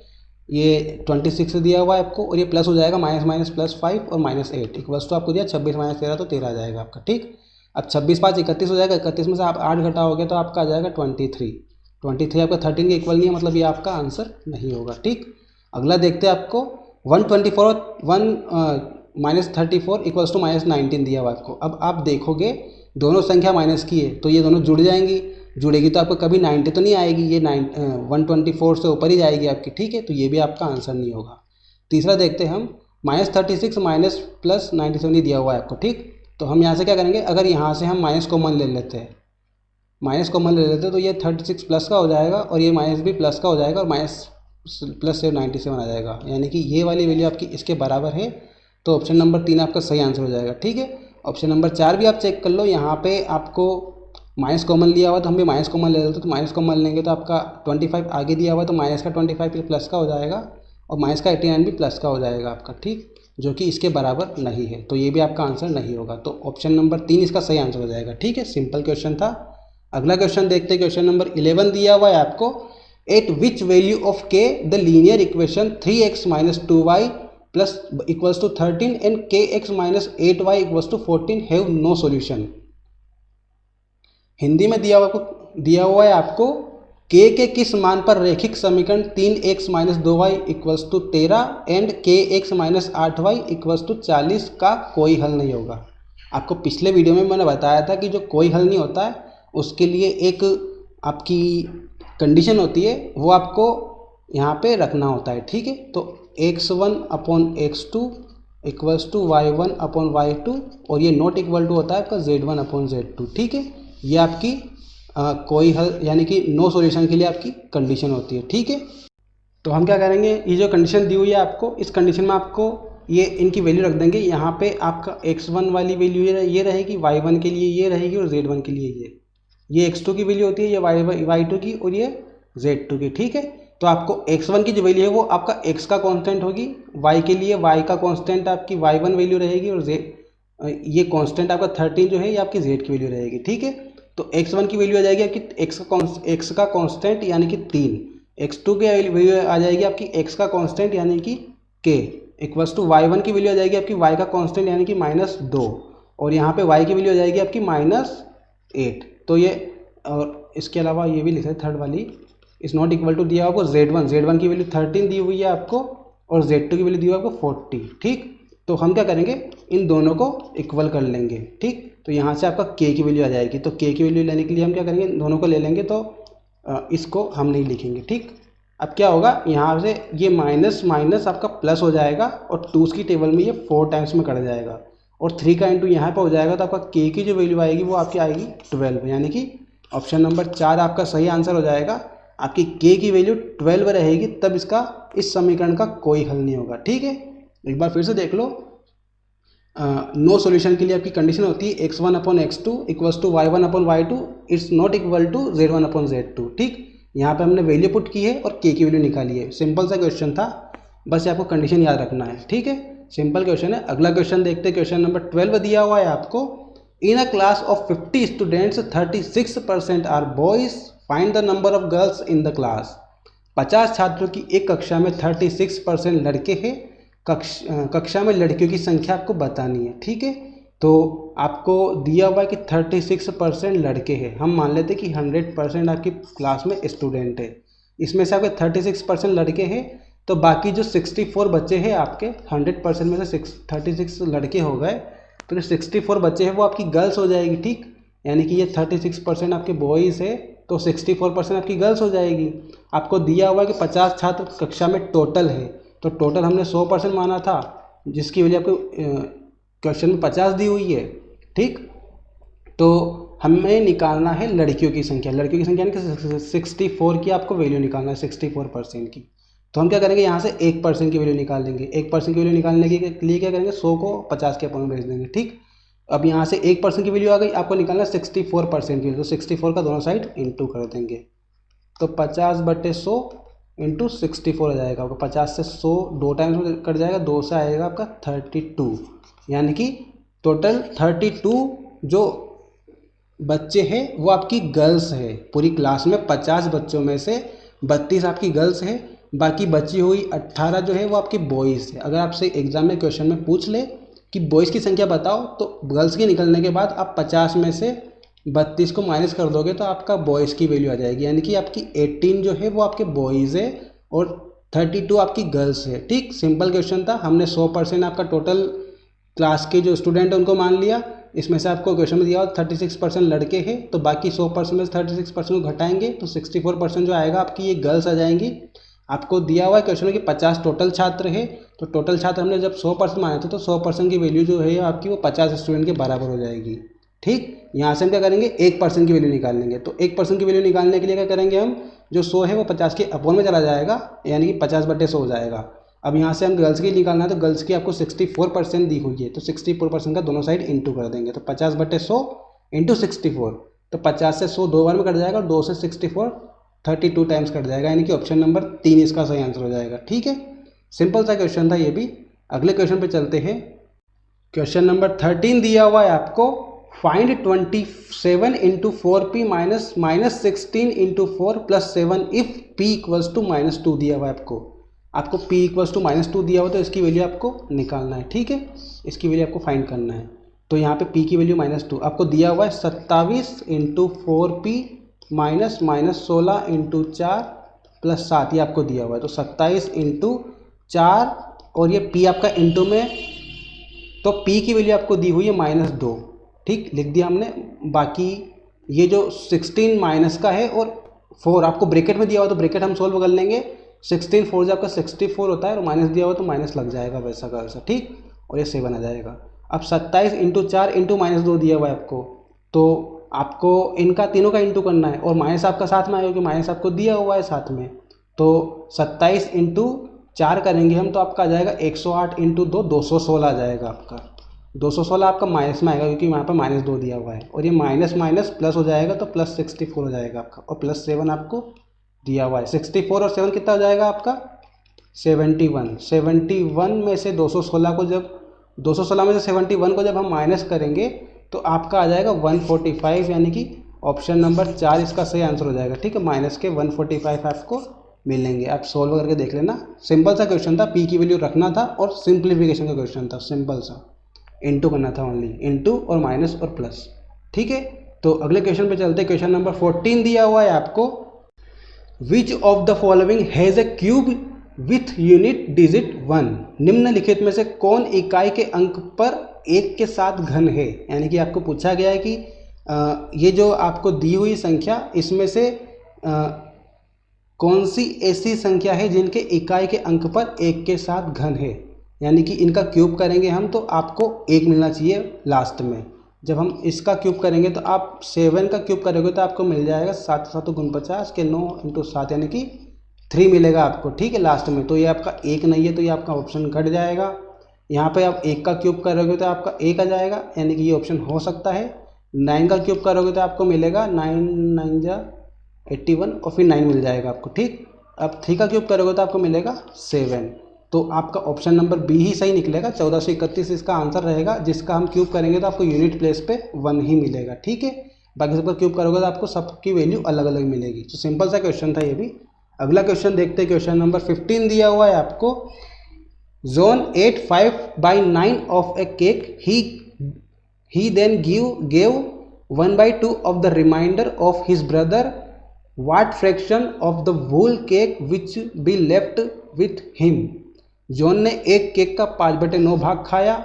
ये 26 दिया हुआ है आपको और ये प्लस हो जाएगा माइनस प्लस 5 और -8 इक्वल्स टू आपको दिया 26 - 13 तो 13 आ जाएगा आपका। ठीक, अब 26 5 31 हो जाएगा, 31 में से आप 8 घटाओगे तो आपका आ जाएगा 23 आपका 13 के इक्वल नहीं है, मतलब ये आपका आंसर नहीं होगा। ठीक, अगला देखते हैं। आपको 124 -34 इक्वल्स टू -19 दिया हुआ आपको। अब आप देखोगे दोनों संख्या माइनस की है तो ये दोनों जुड़ेगी तो आपको कभी 90 तो नहीं आएगी, ये 124 से ऊपर ही जाएगी आपकी। ठीक है, तो ये भी आपका आंसर नहीं होगा। तीसरा देखते हैं हम, -36 माइनस प्लस 97 दिया हुआ है आपको। ठीक, तो हम यहाँ से क्या करेंगे, अगर यहाँ से हम माइनस कॉमन ले लेते हैं तो ये 36 प्लस का हो जाएगा और ये माइनस भी प्लस का हो जाएगा और माइनस प्लस से 97 आ जाएगा, यानी कि ये वाली वैल्यू आपकी इसके बराबर है। तो ऑप्शन नंबर 3 आपका सही आंसर हो जाएगा। ठीक है, ऑप्शन नंबर 4 भी आप चेक कर लो, यहाँ पे आपको माइनस कॉमन लिया हुआ तो हम भी माइनस कॉमन ले लेते, तो माइनस कॉमन लेंगे तो आपका 25 आगे दिया हुआ तो माइनस का 25 फिर प्लस का हो जाएगा और माइनस का 89 भी प्लस का हो जाएगा आपका, ठीक, जो कि इसके बराबर नहीं है, तो ये भी आपका आंसर नहीं होगा। तो ऑप्शन नंबर 3 इसका सही आंसर हो जाएगा। ठीक है, सिंपल क्वेश्चन था। अगला क्वेश्चन देखते हैं, क्वेश्चन नंबर 11 दिया हुआ है आपको, at which value of k the linear equation 3x minus 2y plus equals to 13 and kx minus 8y equals to 14 have no solution. Hindi में दिया हुआ है आपको k के किस मान पर रैखिक समीकरण 3x minus 2y equals to 13 and kx minus 8y equals to 40 का कोई हल नहीं होगा। आपको पिछले वीडियो में मैंने बताया था कि जो कोई हल नहीं होता है उसके लिए एक आपकी कंडीशन होती है, वो आपको यहाँ पे रखना होता है। ठीक है, तो x1 upon x2 equals to y1 upon y2 और ये नॉट इक्वल टू होता है आपका z1 अपॉन z2। ठीक है, ये आपकी कोई हल यानी कि नो सॉल्यूशन के लिए आपकी कंडीशन होती है। ठीक है, तो हम क्या करेंगे, ये जो कंडीशन दी हुई है आपको, इस कंडीशन में आपको ये इनकी वैल्यू रख देंगे। यहाँ पे आपका x1 वाली वैल्यू ये रहेगी, y1 के लिए ये रहेगी और z1 के लिए ये x2 की वैल्यू होती है, ये y2 की और ये z2 की। ठीक है, तो आपको x1 की जो वैल्यू है वो आपका x का कांस्टेंट होगी, y के लिए y का कांस्टेंट आपकी y1 वैल्यू रहेगी और ये कांस्टेंट आपका 13 जो है ये आपकी z की वैल्यू रहेगी। ठीक है, तो x1 की वैल्यू आ जाएगी आपकी x का कांस्टेंट यानी कि 3, x2 की वैल्यू आ जाएगी आपकी x का कांस्टेंट यानी कि k इक्वल्स टू y1 की वैल्यू आ जाएगी आपकी y का कांस्टेंट यानी कि -2 और यहाँ पे y की वैल्यू आ जाएगी आपकी -8। तो ये और इसके अलावा ये भी लिखा है थर्ड वाली इज नॉट इक्वल टू दिया आपको z1 की वैल्यू 13 दी हुई है आपको और z2 की वैल्यू दी हुई है आपको 40। ठीक, तो हम क्या करेंगे, इन दोनों को इक्वल कर लेंगे। ठीक, तो यहाँ से आपका k की वैल्यू आ जाएगी, तो k की वैल्यू लेने के लिए हम क्या करेंगे, इन दोनों को ले लेंगे, तो इसको हम नहीं लिखेंगे। ठीक, अब क्या होगा, यहाँ से ये माइनस माइनस आपका प्लस हो जाएगा और 2s की टेबल में ये 4 टाइम्स में कट जाएगा और 3 का इंटू यहाँ पर हो जाएगा, तो आपका k की जो वैल्यू आएगी वो आपकी आएगी 12, यानी कि ऑप्शन नंबर 4 आपका सही आंसर हो जाएगा। आपकी k की वैल्यू 12 रहेगी, तब इस समीकरण का कोई हल नहीं होगा। ठीक है, एक बार फिर से देख लो, नो सॉल्यूशन के लिए आपकी कंडीशन होती है x1 upon x2 equals to y1 upon y2 it's not equal to z1 upon z2। ठीक, यहाँ पे हमने वैल्यू पुट की है और k की वैल्यू निकाली है। सिंपल सा क्वेश्चन था, बस आपको कंडीशन याद रखना है। ठीक है, सिंपल क्वेश्चन है। अगला क्वेश्चन देखते हैं, क्वेश्चन नंबर 12 दिया हुआ है आपको, in a class of 50 students 36% are boys, find the number of girls in the class. 50 छात्रों की एक कक्षा में 36% लड़के हैं, कक्षा में लड़कियों की संख्या आपको बतानी है। ठीक है, तो आपको दिया हुआ है कि 36% लड़के हैं, हम मान लेते हैं कि 100% आपकी क्लास में स्टूडेंट है, इसमें से आपके 36% लड़के हैं, तो बाकी जो 64 बच्चे हैं आपके 100% में से 36 लड़के हो गए, तो जो 64 बच्चे हैं वो आपकी गर्ल्स हो जाएगी। ठीक, यानी कि ये 36% आपके बॉयज़ है तो 64% आपकी गर्ल्स हो जाएगी। आपको दिया हुआ है कि 50 छात्र कक्षा में टोटल है, तो टोटल हमने 100% माना था, जिसकी वजह आपको क्वेश्चन में 50 दी हुई है। ठीक, तो हमें निकालना है लड़कियों की संख्या, यानी कि 64 की आपको वैल्यू निकालना है, 64% की। तो हम क्या करेंगे, यहाँ से 1% की वैल्यू निकाल लेंगे। 1% की वैल्यू निकालने के लिए क्या करेंगे, 100 को 50 के अपोन में भेज देंगे। ठीक, अब यहाँ से 1% की वैल्यू आ गई, आपको निकालना 64% की, तो 64 का दोनों साइड इंटू कर देंगे, तो 50/100 इंटू 64 हो जाएगा आपका। 50 से 100 2 टाइम्स में कट जाएगा, 2 से आएगा आपका 32, यानी कि टोटल 32 जो बच्चे हैं वो आपकी गर्ल्स है। पूरी क्लास में 50 बच्चों में से 32 आपकी गर्ल्स है, बाकी बची हुई 18 जो है वो आपकी बॉयज़ है। अगर आपसे एग्जाम में क्वेश्चन में पूछ ले कि बॉयज़ की संख्या बताओ, तो गर्ल्स के निकलने के बाद आप 50 में से 32 को माइनस कर दोगे तो आपका बॉयज़ की वैल्यू आ जाएगी, यानी कि आपकी 18 जो है वो आपके बॉयज़ है और 32 आपकी गर्ल्स है। ठीक, सिंपल क्वेश्चन था, हमने 100% आपका टोटल क्लास के जो स्टूडेंट हैं उनको मान लिया। इसमें से आपको क्वेश्चन में दिया हुआ 36% लड़के हैं, तो बाकी 100% में से 36% को घटाएंगे तो 64% जो आएगा आपकी ये गर्ल्स आ जाएंगी। आपको दिया हुआ है क्वेश्चन में कि 50 टोटल छात्र है, तो टोटल छात्र हमने जब 100% माने थे तो 100% की वैल्यू जो है आपकी वो 50 स्टूडेंट के बराबर हो जाएगी। ठीक, यहाँ से हम क्या करेंगे, 1% की वैल्यू निकाल लेंगे। तो 1% की वैल्यू निकालने के लिए क्या करेंगे, हम जो 100 है वो 50 के अपोन में चला जाएगा, यानी कि 50/100 हो जाएगा। अब यहाँ से हम गर्ल्स की निकालना है, तो गर्ल्स की आपको 64% दी हुई है, तो 64% का दोनों साइड इंटू कर देंगे, तो 50/100 इंटू 64, तो 50 से 100 2 बार में कट जाएगा और 2 से 64 32 टाइम्स कट जाएगा, यानी कि ऑप्शन नंबर 3 इसका सही आंसर हो जाएगा। ठीक है, सिंपल सा क्वेश्चन था ये भी। अगले क्वेश्चन पे चलते हैं। क्वेश्चन नंबर 13 दिया हुआ है आपको, find 27 into 4p minus 16 into 4 plus 7 if p equals to -2 दिया हुआ है आपको p इक्वल्स टू -2 दिया हुआ, तो इसकी वैल्यू आपको निकालना है। ठीक है, इसकी वैल्यू आपको फाइंड करना है। तो यहाँ पे p की वैल्यू -2 आपको दिया हुआ है 27 into 4p minus 16 into 4 plus 7, ये आपको दिया हुआ है। तो 27 इंटू 4 और ये p आपका इंटू में, तो p की वैल्यू आपको दी हुई है -2। ठीक, लिख दिया हमने। बाकी ये जो 16 माइनस का है और 4 आपको ब्रैकेट में दिया हुआ, तो ब्रैकेट हम सोल्व कर लेंगे। 16 4 जो आपका 64 होता है और माइनस दिया हुआ तो माइनस लग जाएगा वैसा का वैसा। ठीक, और ये 7 आ जाएगा। अब 27 इंटू 4 इंटू -2 दिया हुआ है आपको, तो आपको इनका तीनों का इंटू करना है और माइनस आपका साथ में आएगा क्योंकि माइनस आपको दिया हुआ है साथ में। तो 27 इंटू 4 करेंगे हम तो आपका आ जाएगा 108 इंटू 2 216 आ जाएगा आपका। 216 आपका माइनस में आएगा क्योंकि यहाँ पर -2 दिया हुआ है और ये माइनस माइनस प्लस हो जाएगा तो प्लस 64 हो जाएगा आपका, और प्लस 7 आपको दिया हुआ है। 64 और 7 कितना हो जाएगा आपका 71। 71 में से 216 को जब 216 में से 71 को जब हम माइनस करेंगे तो आपका आ जाएगा 145, यानी कि ऑप्शन नंबर 4 इसका सही आंसर हो जाएगा। ठीक है, माइनस के 145 आपको मिलेंगे। आप सोल्व करके देख लेना। सिंपल सा क्वेश्चन था, पी की वैल्यू रखना था और सिंप्लीफिकेशन का क्वेश्चन था, सिंपल सा इंटू करना था, ओनली इंटू और माइनस और प्लस। ठीक है, तो अगले क्वेश्चन पे चलते। क्वेश्चन नंबर 14 दिया हुआ है आपको, विच of the following has a cube with unit digit 1। निम्नलिखित में से कौन इकाई के अंक पर 1 के साथ घन है। यानी कि आपको पूछा गया है कि ये जो आपको दी हुई संख्या, इसमें से कौन सी ऐसी संख्या है जिनके इकाई के अंक पर 1 के साथ घन है। यानी कि इनका क्यूब करेंगे हम तो आपको 1 मिलना चाहिए लास्ट में। जब हम इसका क्यूब करेंगे तो आप 7 का क्यूब करोगे तो आपको मिल जाएगा 7 7 49 के 9 इंटू 7, यानी कि 3 मिलेगा आपको। ठीक है, लास्ट में। तो ये आपका 1 नहीं है तो ये आपका ऑप्शन कट जाएगा। यहाँ पे आप 1 का क्यूब करोगे तो आपका 1 आ जाएगा, यानी कि ये ऑप्शन हो सकता है। 9 का क्यूब करोगे तो आपको मिलेगा 9 9 जा 81 और फिर 9 मिल जाएगा आपको। ठीक, अब 3 का क्यूब करोगे तो आपको मिलेगा 7। तो आपका ऑप्शन नंबर बी ही सही निकलेगा। 1431 इसका आंसर रहेगा, जिसका हम क्यूब करेंगे तो आपको यूनिट प्लेस पे 1 ही मिलेगा। ठीक है, बाकी सबका क्यूब करोगे तो आपको सबकी वैल्यू अलग अलग मिलेगी। तो सिंपल सा क्वेश्चन था ये भी। अगला क्वेश्चन देखते हैं। क्वेश्चन नंबर 15 दिया हुआ है आपको, zone 8 5/9 of A cake, he then gave 1/2 of the remainder of his brother. What fraction of the whole cake which be left with him? John ने एक केक का 5/9 भाग खाया,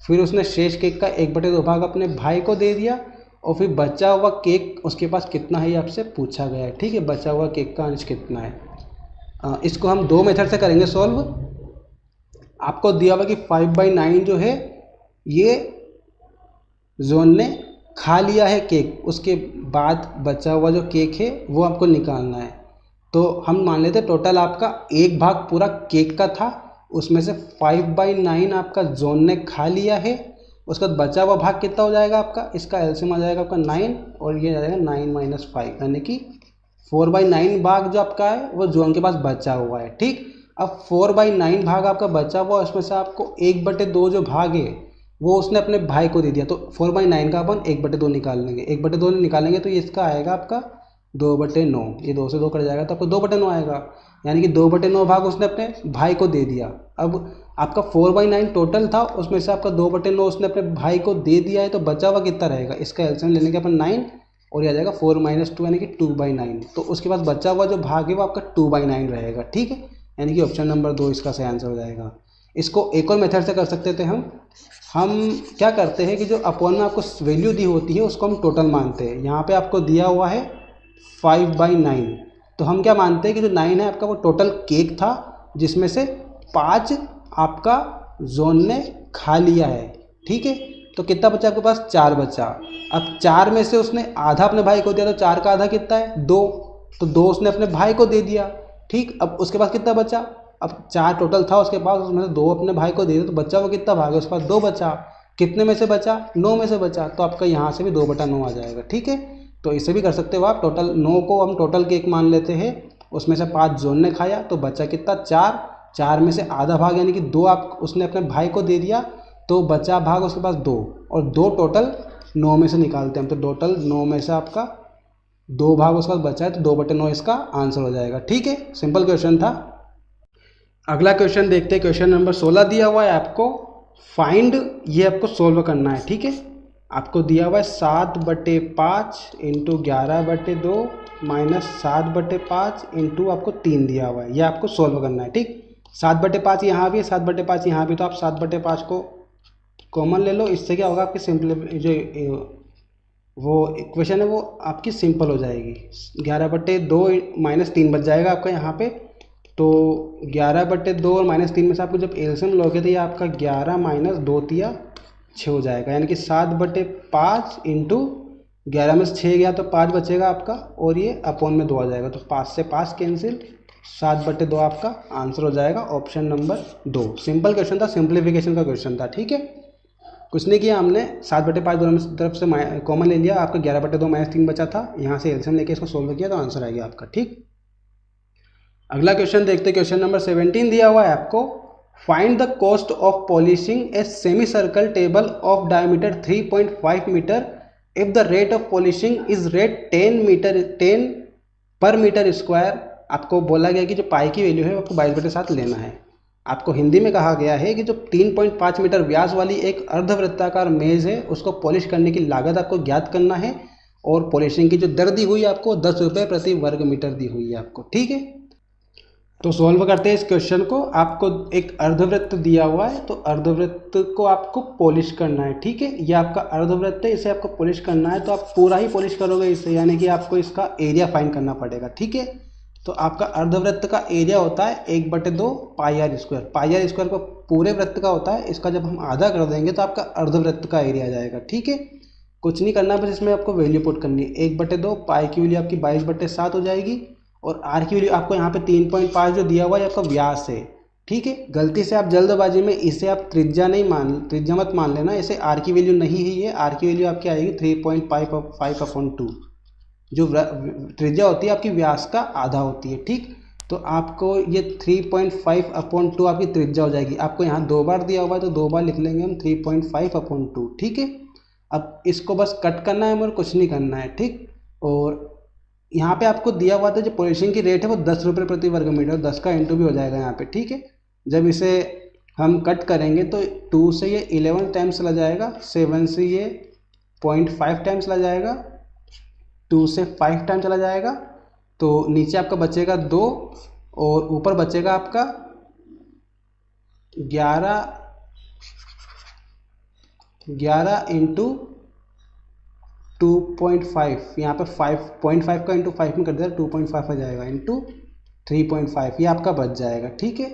फिर उसने शेष केक का 1/2 भाग अपने भाई को दे दिया, और फिर बचा हुआ केक उसके पास कितना है ये आपसे पूछा गया है। ठीक है, बचा हुआ केक का अंश कितना है। इसको हम 2 मेथड से करेंगे सॉल्व। आपको दिया हुआ कि 5/9 जो है ये जॉन ने खा लिया है केक, उसके बाद बचा हुआ जो केक है वो आपको निकालना है। तो हम मान लेते टोटल आपका 1 भाग पूरा केक का था, उसमें से 5/9 आपका जॉन ने खा लिया है। उसके बाद बचा हुआ भाग कितना हो जाएगा आपका, इसका एलसीएम आ जाएगा आपका 9 और ये आ जाएगा 9 - 5, यानी कि 4/9 भाग जो आपका है वो जॉन के पास बचा हुआ है। ठीक, अब 4/9 भाग आपका बचा हुआ, उसमें से आपको 1/2 जो भाग है वो उसने अपने भाई को दे दिया। तो 4/9 का अपन 1/2 निकाल लेंगे, 1/2 निकालेंगे तो ये इसका आएगा आपका 2/9। ये 2 से 2 कट जाएगा तो आपको 2/9 आएगा, यानी कि 2/9 भाग उसने अपने भाई को दे दिया। अब आपका 4/9 टोटल था, उसमें से आपका 2/9 उसने अपने भाई को दे दिया है, तो बचा हुआ कितना रहेगा, इसका एलसीएम लेने के अपन 9 और ये आ जाएगा 4 - 2 यानी कि 2/9। तो उसके बाद बचा हुआ जो भाग है वो आपका 2/9 रहेगा। ठीक है, यानी कि ऑप्शन नंबर 2 इसका सही आंसर हो जाएगा। इसको एक और मेथड से कर सकते थे हम क्या करते हैं कि जो अपॉन में आपको वैल्यू दी होती है उसको हम टोटल मानते हैं। यहाँ पे आपको दिया हुआ है 5/9, तो हम क्या मानते हैं कि जो 9 है आपका वो टोटल केक था, जिसमें से 5 आपका जॉन ने खा लिया है। ठीक है, तो कितना बचा आपके पास, 4 बचा। अब 4 में से उसने आधा अपने भाई को दिया, तो 4 का आधा कितना है, 2, तो 2 उसने अपने भाई को दे दिया। ठीक, अब उसके पास कितना बचा, अब 4 टोटल था उसके पास, उसमें से 2 अपने भाई को दे दिया, तो बच्चा वो कितना भाग है, उसके पास 2 बचा। कितने में से बचा, 9 में से बचा, तो आपका यहाँ से भी 2/9 आ जाएगा। ठीक है, तो इसे भी कर सकते हो आप। टोटल 9 को हम टोटल केक मान लेते हैं, उसमें से 5 जॉन ने खाया तो बचा कितना 4। 4 में से आधा भाग यानी कि 2 आप उसने अपने भाई को दे दिया, तो बचा भाग उसके पास 2, और 2 टोटल 9 में से निकालते हैं हम, तो टोटल 9 में से आपका 2 भाग उसके पास बचा है, तो 2/9 इसका आंसर हो जाएगा। ठीक है, सिंपल क्वेश्चन था। अगला क्वेश्चन देखते हैं, क्वेश्चन नंबर 16 दिया हुआ है आपको फाइंड, ये आपको सोल्व करना है। ठीक है, आपको दिया हुआ है 7/5 इंटू 11/2 माइनस 7/5 इंटू आपको 3 दिया हुआ है, ये आपको सोल्व करना है। ठीक, 7/5 यहाँ भी है, 7/5 यहाँ भी, तो आप 7/5 को कॉमन ले लो, इससे क्या होगा आपकी सिंपल जो वो इक्वेशन है वो आपकी सिंपल हो जाएगी। 11/2 माइनस 3 बच जाएगा आपका यहाँ पे, तो 11/2 और -3 में से आपको जब एलसीएम लोगे तो ये आपका 11 माइनस 2 तिया 6 हो जाएगा, यानी कि 7/5 इंटू 11 में से 6 गया तो 5 बचेगा आपका, और ये अपॉन में 2 आ जाएगा, तो 5 से 5 कैंसिल, 7/2 आपका आंसर हो जाएगा ऑप्शन नंबर 2। सिंपल क्वेश्चन था, सिंप्लीफिकेशन का क्वेश्चन था। ठीक है, कुछ नहीं किया हमने, 7/5 दोनों तरफ से कॉमन ले लिया, आपका 11/2 -3 बचा था, यहाँ से एलसीएम लेके इसको सोल्व किया तो आंसर आ गया आपका। ठीक, अगला क्वेश्चन देखते, क्वेश्चन नंबर 17 दिया हुआ है आपको find the cost of polishing a semi circle table of diameter 3.5 metre if the rate of polishing is rate 10 per metre square. आपको बोला गया कि जो पाई की वैल्यू है आपको 22/7 लेना है। आपको हिंदी में कहा गया है कि जो 3.5 मीटर व्यास वाली एक अर्धवृत्ताकार मेज है उसको पॉलिश करने की लागत आपको ज्ञात करना है, और पॉलिशिंग की जो दर दी हुई है आपको 10 रुपये प्रति वर्ग मीटर दी हुई है आपको। ठीक है, तो सॉल्व करते हैं इस क्वेश्चन को। आपको एक अर्धवृत्त दिया हुआ है, तो अर्धवृत्त को आपको पॉलिश करना है। ठीक है, ये आपका अर्धवृत्त है, इसे आपको पॉलिश करना है, तो आप पूरा ही पॉलिश करोगे इससे, यानी कि आपको इसका एरिया फाइंड करना पड़ेगा। ठीक है, तो आपका अर्धवृत्त का एरिया होता है 1/2 pi r square. Pi r square को पूरे वृत्त का होता है, इसका जब हम आधा कर देंगे तो आपका अर्धवृत्त का एरिया आ जाएगा। ठीक है, कुछ नहीं करना, बस इसमें आपको वैल्यू पुट करनी है। 1/2 पाई की वैल्यू आपकी 22/7 हो जाएगी, और आर की वैल्यू आपको यहाँ पे 3.5 जो दिया हुआ है आपका व्यास है। ठीक है, गलती से आप जल्दबाजी में इसे आप त्रिज्या मत मान लेना, इसे आर की वैल्यू नहीं है, ये आर की वैल्यू आपकी आएगी 3.5/2, जो त्रिज्या होती है आपकी व्यास का आधा होती है। ठीक, तो आपको ये 3.5/2 आपकी त्रिज्या हो जाएगी। आपको यहाँ 2 बार दिया हुआ है तो 2 बार लिख लेंगे हम 3.5/2। ठीक है, अब इसको बस कट करना है और कुछ नहीं करना है। ठीक, और यहाँ पे आपको दिया हुआ था जो पॉलिशिंग की रेट है वो 10 रुपये प्रति वर्ग मीटर, 10 का इंटू भी हो जाएगा यहाँ पे। ठीक है, जब इसे हम कट करेंगे तो 2 से ये 11 टाइम्स चला जाएगा, 7 से ये 0.5 टाइम्स चला जाएगा, 2 से 5 टाइम चला जाएगा, तो नीचे आपका बचेगा 2, और ऊपर बचेगा आपका 11 इंटू 2.5, यहाँ पे 5.5 का इंटू 5 में कर दिया 2.5 आ जाएगा, इंटू 3.5, ये आपका बच जाएगा। ठीक है,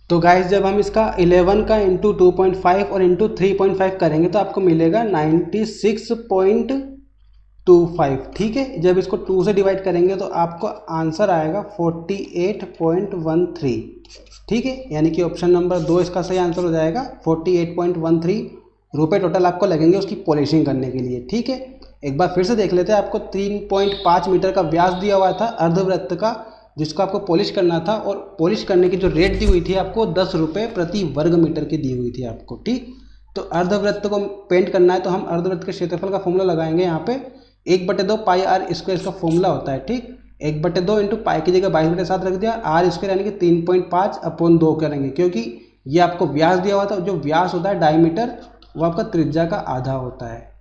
तो गाइस जब हम इसका 11 का इंटू 2.5 और इंटू 3.5 करेंगे तो आपको मिलेगा 96.25। ठीक है, जब इसको 2 से डिवाइड करेंगे तो आपको आंसर आएगा 48.13। ठीक है, यानी कि ऑप्शन नंबर 2 इसका सही आंसर हो जाएगा। 48.13 रुपये टोटल आपको लगेंगे उसकी पॉलिशिंग करने के लिए। ठीक है, एक बार फिर से देख लेते हैं। आपको 3.5 मीटर का व्यास दिया हुआ था अर्धवृत्त का, जिसको आपको पॉलिश करना था, और पॉलिश करने की जो रेट दी हुई थी आपको 10 रुपये प्रति वर्ग मीटर की दी हुई थी आपको। ठीक, तो अर्धवृत्त को पेंट करना है तो हम अर्धवृत्त के क्षेत्रफल का फॉर्मूला लगाएंगे। यहाँ पे 1/2 पाई आर स्क्वायर इसका फॉर्मूला होता है। ठीक, 1/2 इंटू पाई की जगह 22/7 रख दिया, आर स्क्वायर यानी कि 3.5/2 करेंगे, क्योंकि ये आपको व्यास दिया हुआ था। जो व्यास होता है डायमीटर, वो आपका त्रिज्या का आधा होता है,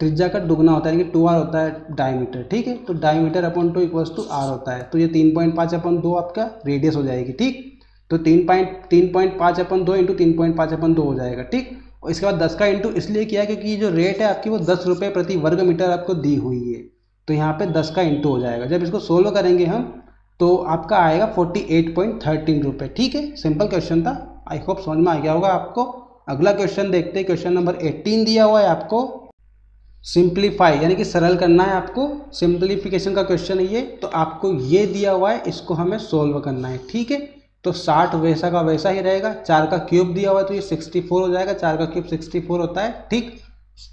त्रिज्या का दुगना होता है, यानी कि 2r होता है डायमीटर। ठीक है, तो diameter upon 2 equals to r होता है, तो ये 3.5/2 आपका रेडियस हो जाएगी। ठीक, तो 3.5/2 इंटू 3.5/2 हो जाएगा। ठीक, और इसके बाद 10 का इंटू इसलिए किया क्योंकि जो रेट है आपकी वो 10 रुपये प्रति वर्ग मीटर आपको दी हुई है, तो यहाँ पे 10 का इंटू हो जाएगा। जब इसको सोल्व करेंगे हम तो आपका आएगा 48.13 रुपये। ठीक है, सिंपल क्वेश्चन था, आई होप समझ में आ गया होगा आपको। अगला क्वेश्चन देखते हैं, क्वेश्चन नंबर 18 दिया हुआ है आपको सिंप्लीफाई, यानी कि सरल करना है आपको, सिंप्लीफिकेशन का क्वेश्चन है ये। तो आपको ये दिया हुआ है, इसको हमें सोल्व करना है। ठीक है, तो 60 वैसा का वैसा ही रहेगा, 4 का क्यूब दिया हुआ है तो ये 64 हो जाएगा, 4 का क्यूब 64 होता है। ठीक,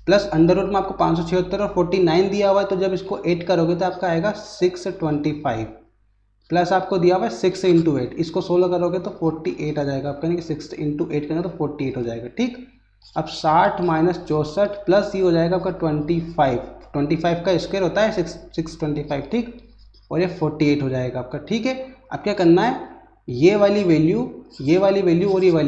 प्लस अंडर रूट में आपको 576 और 49 दिया हुआ है, तो जब इसको 8 करोगे तो आपका आएगा 625, प्लस आपको दिया हुआ है 6 इंटू 8, इसको 16 करोगे तो 48 आ जाएगा आपका, यानी कि 6 इंटू 8 करेंगे तो 48 हो जाएगा। ठीक, अब 60 माइनस 64 प्लस ये हो जाएगा आपका 25 का स्क्वायर होता है 625। ठीक, और ये 48 हो जाएगा आपका। ठीक है, अब क्या करना है, ये वाली वैल्यू और ये वाली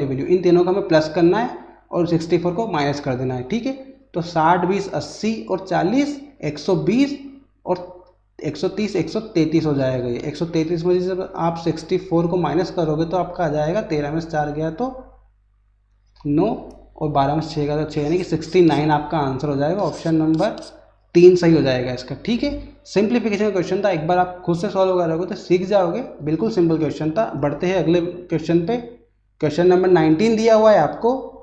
वैल्यू इन तीनों का हमें प्लस करना है और 64 को माइनस कर देना है। ठीक है, तो 60 20 80 और 40 120 और 130 133 हो जाएगा। ये 133 में से जब आप 64 को माइनस करोगे तो आपका आ जाएगा 13 में से 4 गया तो 9 और 12 में से 6 गया तो 6, यानी कि 69 आपका आंसर हो जाएगा। ऑप्शन नंबर 3 सही हो जाएगा इसका। ठीक है, सिंप्लीफिकेशन का क्वेश्चन था, एक बार आप खुद से सॉल्व करोगे तो सीख जाओगे, बिल्कुल सिंपल क्वेश्चन था। बढ़ते हैं अगले क्वेश्चन पे। क्वेश्चन नंबर 19 दिया हुआ है आपको।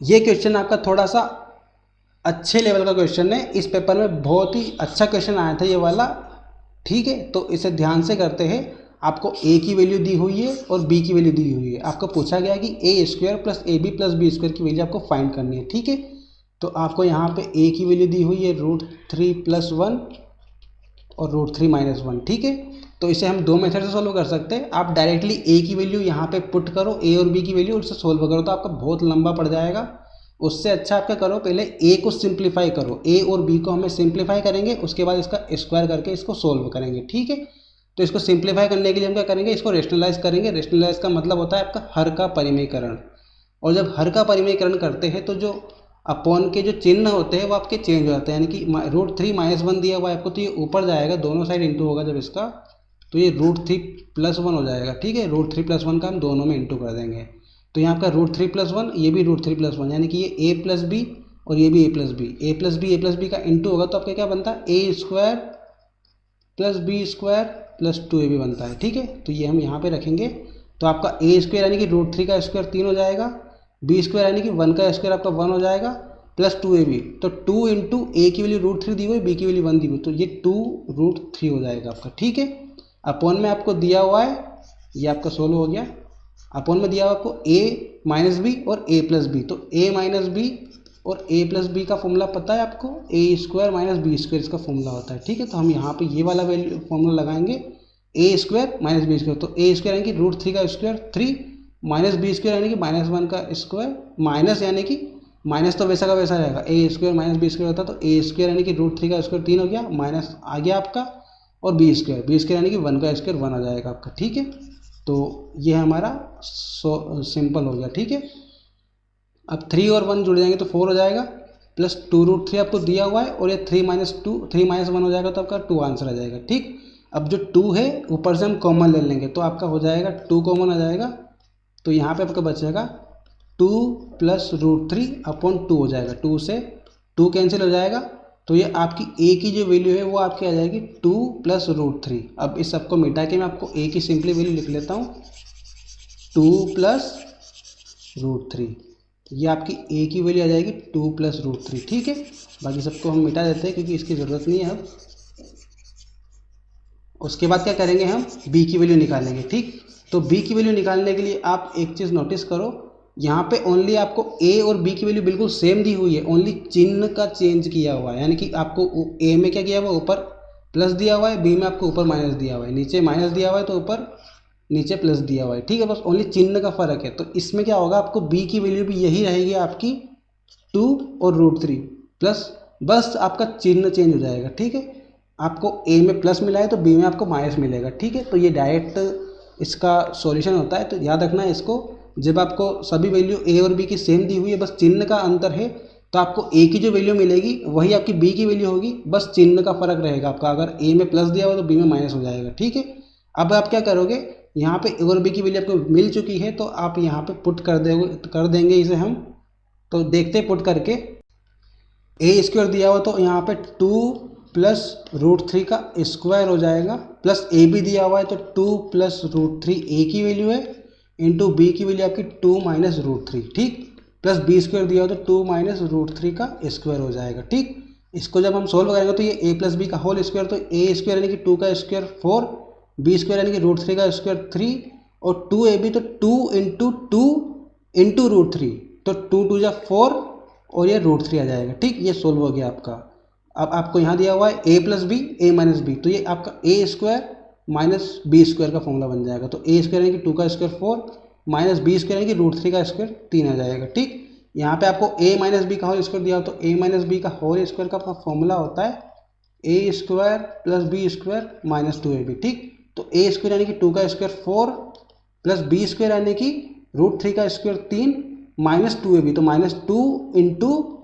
ये क्वेश्चन आपका थोड़ा सा अच्छे लेवल का क्वेश्चन है, इस पेपर में बहुत ही अच्छा क्वेश्चन आया था ये वाला। ठीक है, तो इसे ध्यान से करते हैं। आपको a की वैल्यू दी हुई है और b की वैल्यू दी हुई है। आपको पूछा गया कि a square plus a b plus b square की वैल्यू आपको फाइंड करनी है। ठीक है, तो आपको यहाँ पे a की वैल्यू दी हुई है √3 + 1 और √3 - 1। ठीक है, तो इसे हम दो मेथड से सॉल्व कर सकते हैं। आप डायरेक्टली a की वैल्यू यहाँ पे पुट करो, a और b की वैल्यू, उससे सॉल्व करो तो आपका बहुत लंबा पड़ जाएगा। उससे अच्छा आप क्या करो, पहले a को सिंप्लीफाई करो, a और b को हमें सिंप्लीफाई करेंगे, उसके बाद इसका स्क्वायर करके इसको सोल्व करेंगे। ठीक है, तो इसको सिंप्लीफाई करने के लिए हम क्या करेंगे, इसको रेशनलाइज करेंगे। रेशनलाइज का मतलब होता है आपका हर का परिमेयकरण, और जब हर का परिमेयकरण करते हैं तो जो अपॉन के जो चिन्ह होते हैं वो आपके चेंज हो जाते हैं। यानी कि √3 - 1 दिया हुआ है आपको, तो ये ऊपर जाएगा, दोनों साइड इंटू होगा जब इसका, तो ये √3 + 1 हो जाएगा। ठीक है, √3 + 1 का हम दोनों में इंटू कर देंगे, तो यहाँ आपका √3 + 1, ये भी √3 + 1, यानी कि ये a + b और ये भी a + b, a + b का इंटू होगा तो आपका क्या बनता है, a² + b² + 2ab बनता है। ठीक है, तो ये हम यहाँ पे रखेंगे, तो आपका a² यानी कि √3 का स्क्वायर 3 हो जाएगा, b² यानी कि 1 का स्क्वायर आपका 1 हो जाएगा, प्लस 2ab, तो 2 इंटू a की वैल्यू √3 दी हुई, b की वैल्यू 1 दी हुई, तो ये 2√3 हो जाएगा आपका। ठीक है, अपॉन में आपको दिया हुआ है, ये आपका सोल्व हो गया। अपॉन में दिया हुआ आपको a - b और a + b, तो a - b और a + b का फॉर्मूला पता है आपको, a² - b² इसका फॉर्मूला होता है। ठीक है, तो हम यहाँ पे ये वाला वैल्यू फॉर्मूला लगाएंगे, a² - b², तो a² यानी कि √3 का स्क्वायर 3 माइनस b² यानी कि -1 का स्क्वायर, माइनस यानी कि माइनस तो वैसा का वैसा रहेगा, a² - b² होता है, तो a² यानी कि √3 का स्क्वायर 3 हो गया, माइनस आ गया आपका, और b² यानी कि 1 का स्क्वायर 1 आ जाएगा आपका। ठीक है, तो ये हमारा सिंपल हो गया। ठीक है, अब 3 और 1 जुड़ जाएंगे तो 4 हो जाएगा, प्लस 2√3 आपको दिया हुआ है, और ये 3 - 1 हो जाएगा, तो आपका 2 आंसर आ जाएगा। ठीक, अब जो 2 है ऊपर से हम कॉमन ले लेंगे, तो आपका हो जाएगा 2 कॉमन आ जाएगा, तो यहाँ पे आपका बचेगा 2 + √3/2 हो जाएगा, 2 से 2 कैंसिल हो जाएगा, तो ये आपकी a की जो वैल्यू है वो आपकी आ जाएगी 2 + √3। अब इस सबको मिटा के मैं आपको a की सिंपली वैल्यू लिख लेता हूँ, 2 + √3, ये आपकी a की वैल्यू आ जाएगी 2 + √3। ठीक है, बाकी सबको हम मिटा देते हैं क्योंकि इसकी ज़रूरत नहीं है अब। उसके बाद क्या करेंगे, हम b की वैल्यू निकालेंगे। ठीक, तो b की वैल्यू निकालने के लिए आप एक चीज़ नोटिस करो, यहाँ पे ओनली आपको a और b की वैल्यू बिल्कुल सेम दी हुई है, ओनली चिन्ह का चेंज किया हुआ है। यानी कि आपको a में क्या किया हुआ है, ऊपर प्लस दिया हुआ है, b में आपको ऊपर माइनस दिया हुआ है, नीचे माइनस दिया हुआ है तो ऊपर नीचे प्लस दिया हुआ है। ठीक है, बस ओनली चिन्ह का फर्क है। तो इसमें क्या होगा, आपको b की वैल्यू भी यही रहेगी आपकी 2 और √3 प्लस, बस आपका चिन्ह चेंज हो जाएगा। ठीक है, आपको a में प्लस मिला है तो b में आपको माइनस मिलेगा। ठीक है, तो ये डायरेक्ट इसका सॉल्यूशन होता है, तो याद रखना है इसको। जब आपको सभी वैल्यू a और b की सेम दी हुई है, बस चिन्ह का अंतर है, तो आपको a की जो वैल्यू मिलेगी वही आपकी b की वैल्यू होगी, बस चिन्ह का फर्क रहेगा आपका। अगर a में प्लस दिया हुआ तो b में माइनस हो जाएगा। ठीक है, अब आप क्या करोगे, यहाँ पे a और b की वैल्यू आपको मिल चुकी है, तो आप यहाँ पे पुट कर देंगे इसे हम। तो देखते पुट करके, a² दिया हुआ तो यहाँ पे 2 + √3 का स्क्वायर हो जाएगा, प्लस a भी दिया हुआ है तो 2 + √3 a की वैल्यू है, इंटू b की वैल्यू आपकी 2 - √3। ठीक, प्लस b² दिया हुआ तो 2 - √3 का स्क्वायर हो जाएगा। ठीक, इसको जब हम सोल्व करेंगे तो ये a + b का होल स्क्वायर, तो a² यानी कि 2 का स्क्वायर 4, b² यानी कि √3 का स्क्वायर 3, और 2ab तो 2 × 2 × √3, तो 2 × 2 = 4 और ये √3 आ जाएगा। ठीक, ये सोल्व हो गया आपका। अब आपको यहाँ दिया हुआ है a plus b a minus b, तो ये आपका a square minus b square का फॉर्मूला बन जाएगा। तो a स्क्वायर यानी कि 2 का स्क्वायर 4 माइनस बी स्क्वायर यानी कि √3 का स्क्वायर 3 आ जाएगा। ठीक, यहाँ पे आपको a माइनस बी का होल स्क्वायर दिया हो तो a माइनस बी का होल स्क्वायर का फॉर्मूला होता है a square plus b square minus 2ab। ठीक, तो a स्क्वायर यानी कि 2 का स्क्वायर 4 प्लस बी स्क्वायर यानी कि √3 का स्क्वायर 3 माइनस 2ab, तो माइनस 2 इंटू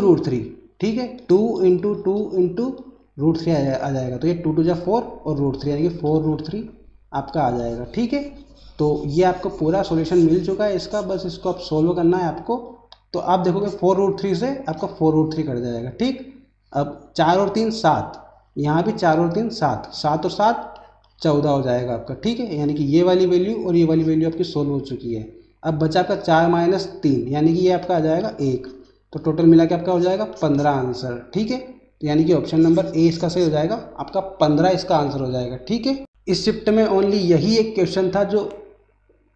√3। ठीक है, 2 इंटू √3 आ जाएगा। तो ये 2 2 4 और √3 यानी कि 4√3 आपका आ जाएगा। ठीक है, तो ये आपको पूरा सॉल्यूशन मिल चुका है इसका, बस इसको आप सोल्व करना है आपको। तो आप देखोगे 4√3 से आपका 4√3 कट जाएगा। ठीक, अब 4 और 3 7, यहाँ भी 4 और 3 7, 7 और 7 14 हो जाएगा आपका। ठीक है, यानी कि ये वाली वैल्यू और ये वाली वैल्यू आपकी सोल्व हो चुकी है। अब बचा आपका 4 माइनस 3 यानी कि ये आपका आ जाएगा 1, तो टोटल मिला के आपका हो जाएगा 15 आंसर। ठीक है, तो यानी कि ऑप्शन नंबर ए इसका सही हो जाएगा, आपका 15 इसका आंसर हो जाएगा। ठीक है, इस शिफ्ट में ओनली यही एक क्वेश्चन था जो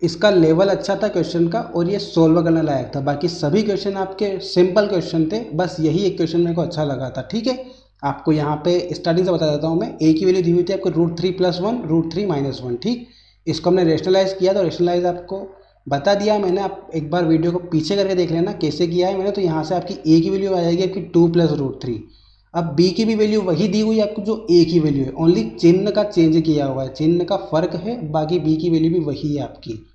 इसका लेवल अच्छा था क्वेश्चन का और ये सोल्व करने लायक था। बाकी सभी क्वेश्चन आपके सिंपल क्वेश्चन थे, बस यही एक क्वेश्चन मेरे को अच्छा लगा था। ठीक है, आपको यहाँ पे स्टार्टिंग से बता देता हूँ मैं। ए की वैल्यू दी हुई थी आपको √3 + 1 √3 - 1। ठीक, इसको हमने रेशनलाइज किया, तो रेशनलाइज आपको बता दिया मैंने। आप एक बार वीडियो को पीछे करके देख लेना कैसे किया है मैंने। तो यहाँ से आपकी ए की वैल्यू आ जाएगी आपकी 2 + √3। अब बी की भी वैल्यू वही दी हुई है आपको जो ए की वैल्यू है, ओनली चिन्ह का चेंज किया हुआ है, चिन्ह का फर्क है, बाकी बी की वैल्यू भी वही है आपकी।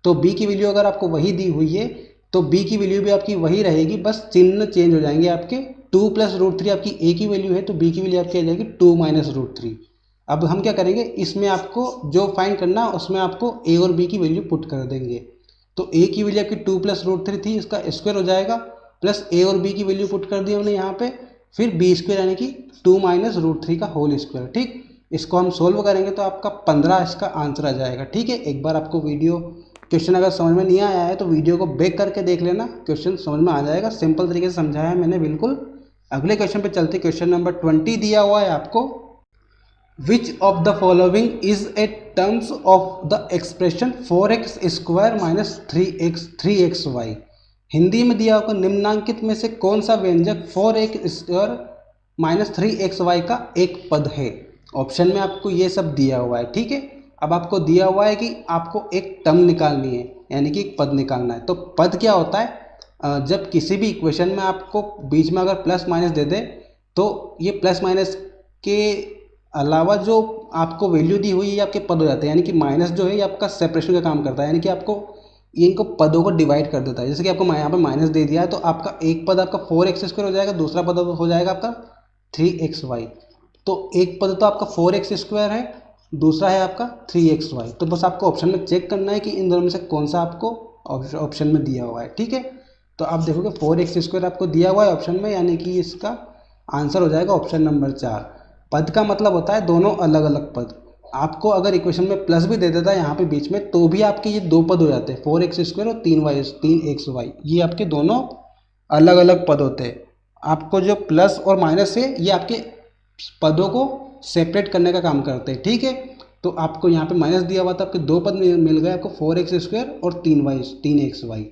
तो बी की वैल्यू अगर आपको वही दी हुई है तो बी की वैल्यू भी आपकी वही रहेगी, बस चिन्ह चेंज हो जाएंगे आपके। 2 + √3 आपकी ए की वैल्यू है तो बी की वैल्यू आपकी आ जाएगी 2 - √3। अब हम क्या करेंगे, इसमें आपको जो फाइंड करना है उसमें आपको ए और बी की वैल्यू पुट कर देंगे। तो ए की वैल्यू आपकी 2 + √3 थी, इसका स्क्वायर हो जाएगा, प्लस ए और बी की वैल्यू पुट कर दी हमने यहाँ पे, फिर बी स्क्वायर यानी कि 2 - √3 का होल स्क्वायर। ठीक, इसको हम सोल्व करेंगे तो आपका 15 इसका आंसर आ जाएगा। ठीक है, एक बार आपको वीडियो क्वेश्चन अगर समझ में नहीं आया है तो वीडियो को बैक करके देख लेना, क्वेश्चन समझ में आ जाएगा। सिंपल तरीके से समझाया है मैंने बिल्कुल। अगले क्वेश्चन पे चलते। क्वेश्चन नंबर 20 दिया हुआ है आपको, विच of the following is a terms of the expression 4x² - 3xy। Hindi में दिया होगा निम्नांकित में से कौन सा व्यंजक 4x² - 3xy का एक पद है। ऑप्शन में आपको ये सब दिया हुआ है। ठीक है, अब आपको दिया हुआ है कि आपको एक टर्म निकालनी है, यानी कि एक पद निकालना है। तो पद क्या होता है, जब किसी भी इक्वेशन में आपको बीच में अगर प्लस माइनस दे दे तो ये प्लस माइनस के अलावा जो आपको वैल्यू दी हुई है आपके पद हो जाते हैं। यानी कि माइनस जो है ये आपका सेपरेशन का काम करता है, यानी कि आपको इनको पदों को डिवाइड कर देता है। जैसे कि आपको यहाँ पे माइनस दे दिया है तो आपका एक पद आपका 4x² हो जाएगा, दूसरा पद हो जाएगा आपका 3xy। तो एक पद तो आपका 4x² है, दूसरा है आपका 3xy। तो बस आपको ऑप्शन में चेक करना है कि इन दोनों में से कौन सा आपको ऑप्शन में दिया हुआ है। ठीक है, तो आप देखोगे 4x² आपको दिया हुआ है ऑप्शन में, यानी कि इसका आंसर हो जाएगा ऑप्शन नंबर 4। पद का मतलब होता है दोनों अलग अलग पद। आपको अगर इक्वेशन में प्लस भी दे देता है यहाँ पे बीच में तो भी आपके ये दो पद हो जाते हैं, 4x² और 3xy। ये आपके दोनों अलग अलग पद होते हैं। आपको जो प्लस और माइनस है ये आपके पदों को सेपरेट करने का काम करते हैं। ठीक है, तो आपको यहाँ पे माइनस दिया हुआ था, आपके दो पद मिल गए आपको 4x² और 3xy।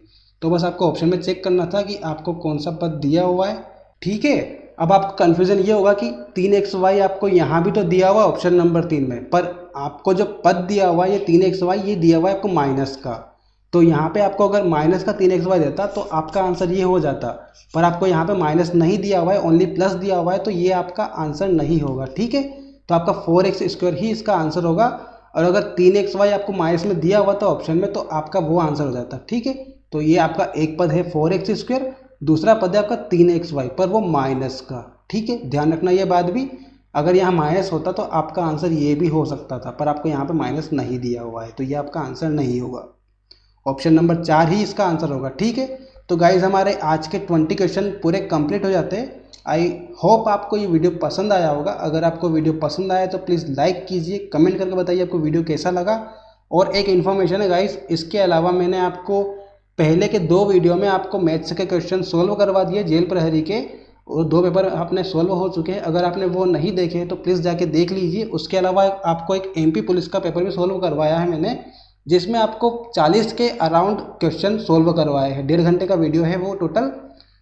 तो बस आपको ऑप्शन में चेक करना था कि आपको कौन सा पद दिया हुआ है। ठीक है, अब आपको कन्फ्यूजन ये होगा कि 3xy आपको यहाँ भी तो दिया हुआ है ऑप्शन नंबर 3 में, पर आपको जो पद दिया हुआ है ये 3xy ये दिया हुआ है आपको माइनस का। तो यहाँ पे आपको अगर माइनस का 3xy देता तो आपका आंसर ये हो जाता, पर आपको यहाँ पे माइनस नहीं दिया हुआ है, ओनली प्लस दिया हुआ है, तो ये आपका आंसर नहीं होगा। ठीक है, तो आपका 4x² ही इसका आंसर होगा। और अगर 3xy आपको माइनस में दिया हुआ था ऑप्शन में तो आपका वो आंसर हो जाता। ठीक है, तो ये आपका एक पद है 4x², दूसरा पद है आपका 3xy, पर वो माइनस का। ठीक है, ध्यान रखना ये बात भी, अगर यहाँ माइनस होता तो आपका आंसर ये भी हो सकता था, पर आपको यहाँ पे माइनस नहीं दिया हुआ है तो ये आपका आंसर नहीं होगा। ऑप्शन नंबर 4 ही इसका आंसर होगा। ठीक है, तो गाइज हमारे आज के 20 क्वेश्चन पूरे कंप्लीट हो जाते हैं। आई होप आपको ये वीडियो पसंद आया होगा। अगर आपको वीडियो पसंद आया तो प्लीज़ लाइक कीजिए, कमेंट करके बताइए आपको वीडियो कैसा लगा। और एक इन्फॉर्मेशन है गाइज, इसके अलावा मैंने आपको पहले के 2 वीडियो में आपको मैथ्स के क्वेश्चन सोल्व करवा दिए जेल प्रहरी के, और 2 पेपर आपने सोल्व हो चुके हैं। अगर आपने वो नहीं देखे तो प्लीज़ जाके देख लीजिए। उसके अलावा आपको एक MP पुलिस का पेपर भी सोल्व करवाया है मैंने, जिसमें आपको 40 के अराउंड क्वेश्चन सोल्व करवाए हैं। 1.5 घंटे का वीडियो है वो टोटल।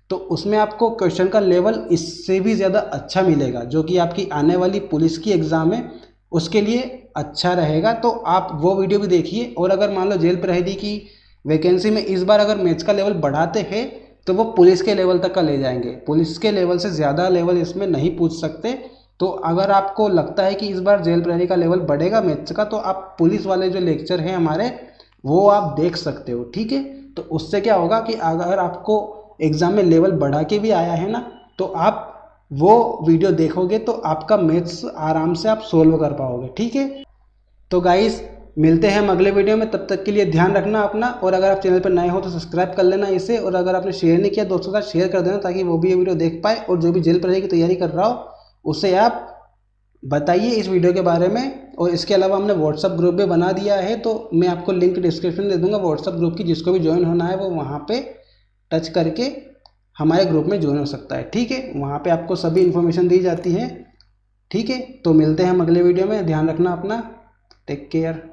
तो उसमें आपको क्वेश्चन का लेवल इससे भी ज़्यादा अच्छा मिलेगा, जो कि आपकी आने वाली पुलिस की एग्ज़ाम है उसके लिए अच्छा रहेगा। तो आप वो वीडियो भी देखिए। और अगर मान लो जेल प्रहरी की वैकेंसी में इस बार अगर मैथ्स का लेवल बढ़ाते हैं तो वो पुलिस के लेवल तक का ले जाएंगे। पुलिस के लेवल से ज़्यादा लेवल इसमें नहीं पूछ सकते। तो अगर आपको लगता है कि इस बार जेल प्रहरी का लेवल बढ़ेगा मैथ्स का, तो आप पुलिस वाले जो लेक्चर हैं हमारे वो आप देख सकते हो, ठीक है। तो उससे क्या होगा कि अगर आपको एग्ज़ाम में लेवल बढ़ा के भी आया है ना, तो आप वो वीडियो देखोगे तो आपका मैथ्स आराम से आप सोल्व कर पाओगे, ठीक है। तो गाइस मिलते हैं हम अगले वीडियो में, तब तक के लिए ध्यान रखना अपना। और अगर आप चैनल पर नए हो तो सब्सक्राइब कर लेना इसे, और अगर आपने शेयर नहीं किया दोस्तों के साथ शेयर कर देना, ताकि वो भी ये वीडियो देख पाए। और जो भी जेल प्रहरी की तैयारी कर रहा हो उसे आप बताइए इस वीडियो के बारे में। और इसके अलावा हमने व्हाट्सअप ग्रुप भी बना दिया है, तो मैं आपको लिंक डिस्क्रिप्शन दे दूंगा व्हाट्सअप ग्रुप की। जिसको भी ज्वाइन होना है वो वहाँ पे टच करके हमारे ग्रुप में ज्वाइन हो सकता है, ठीक है। वहाँ पे आपको सभी इन्फॉर्मेशन दी जाती है, ठीक है। तो मिलते हैं हम अगले वीडियो में, ध्यान रखना अपना, टेक केयर।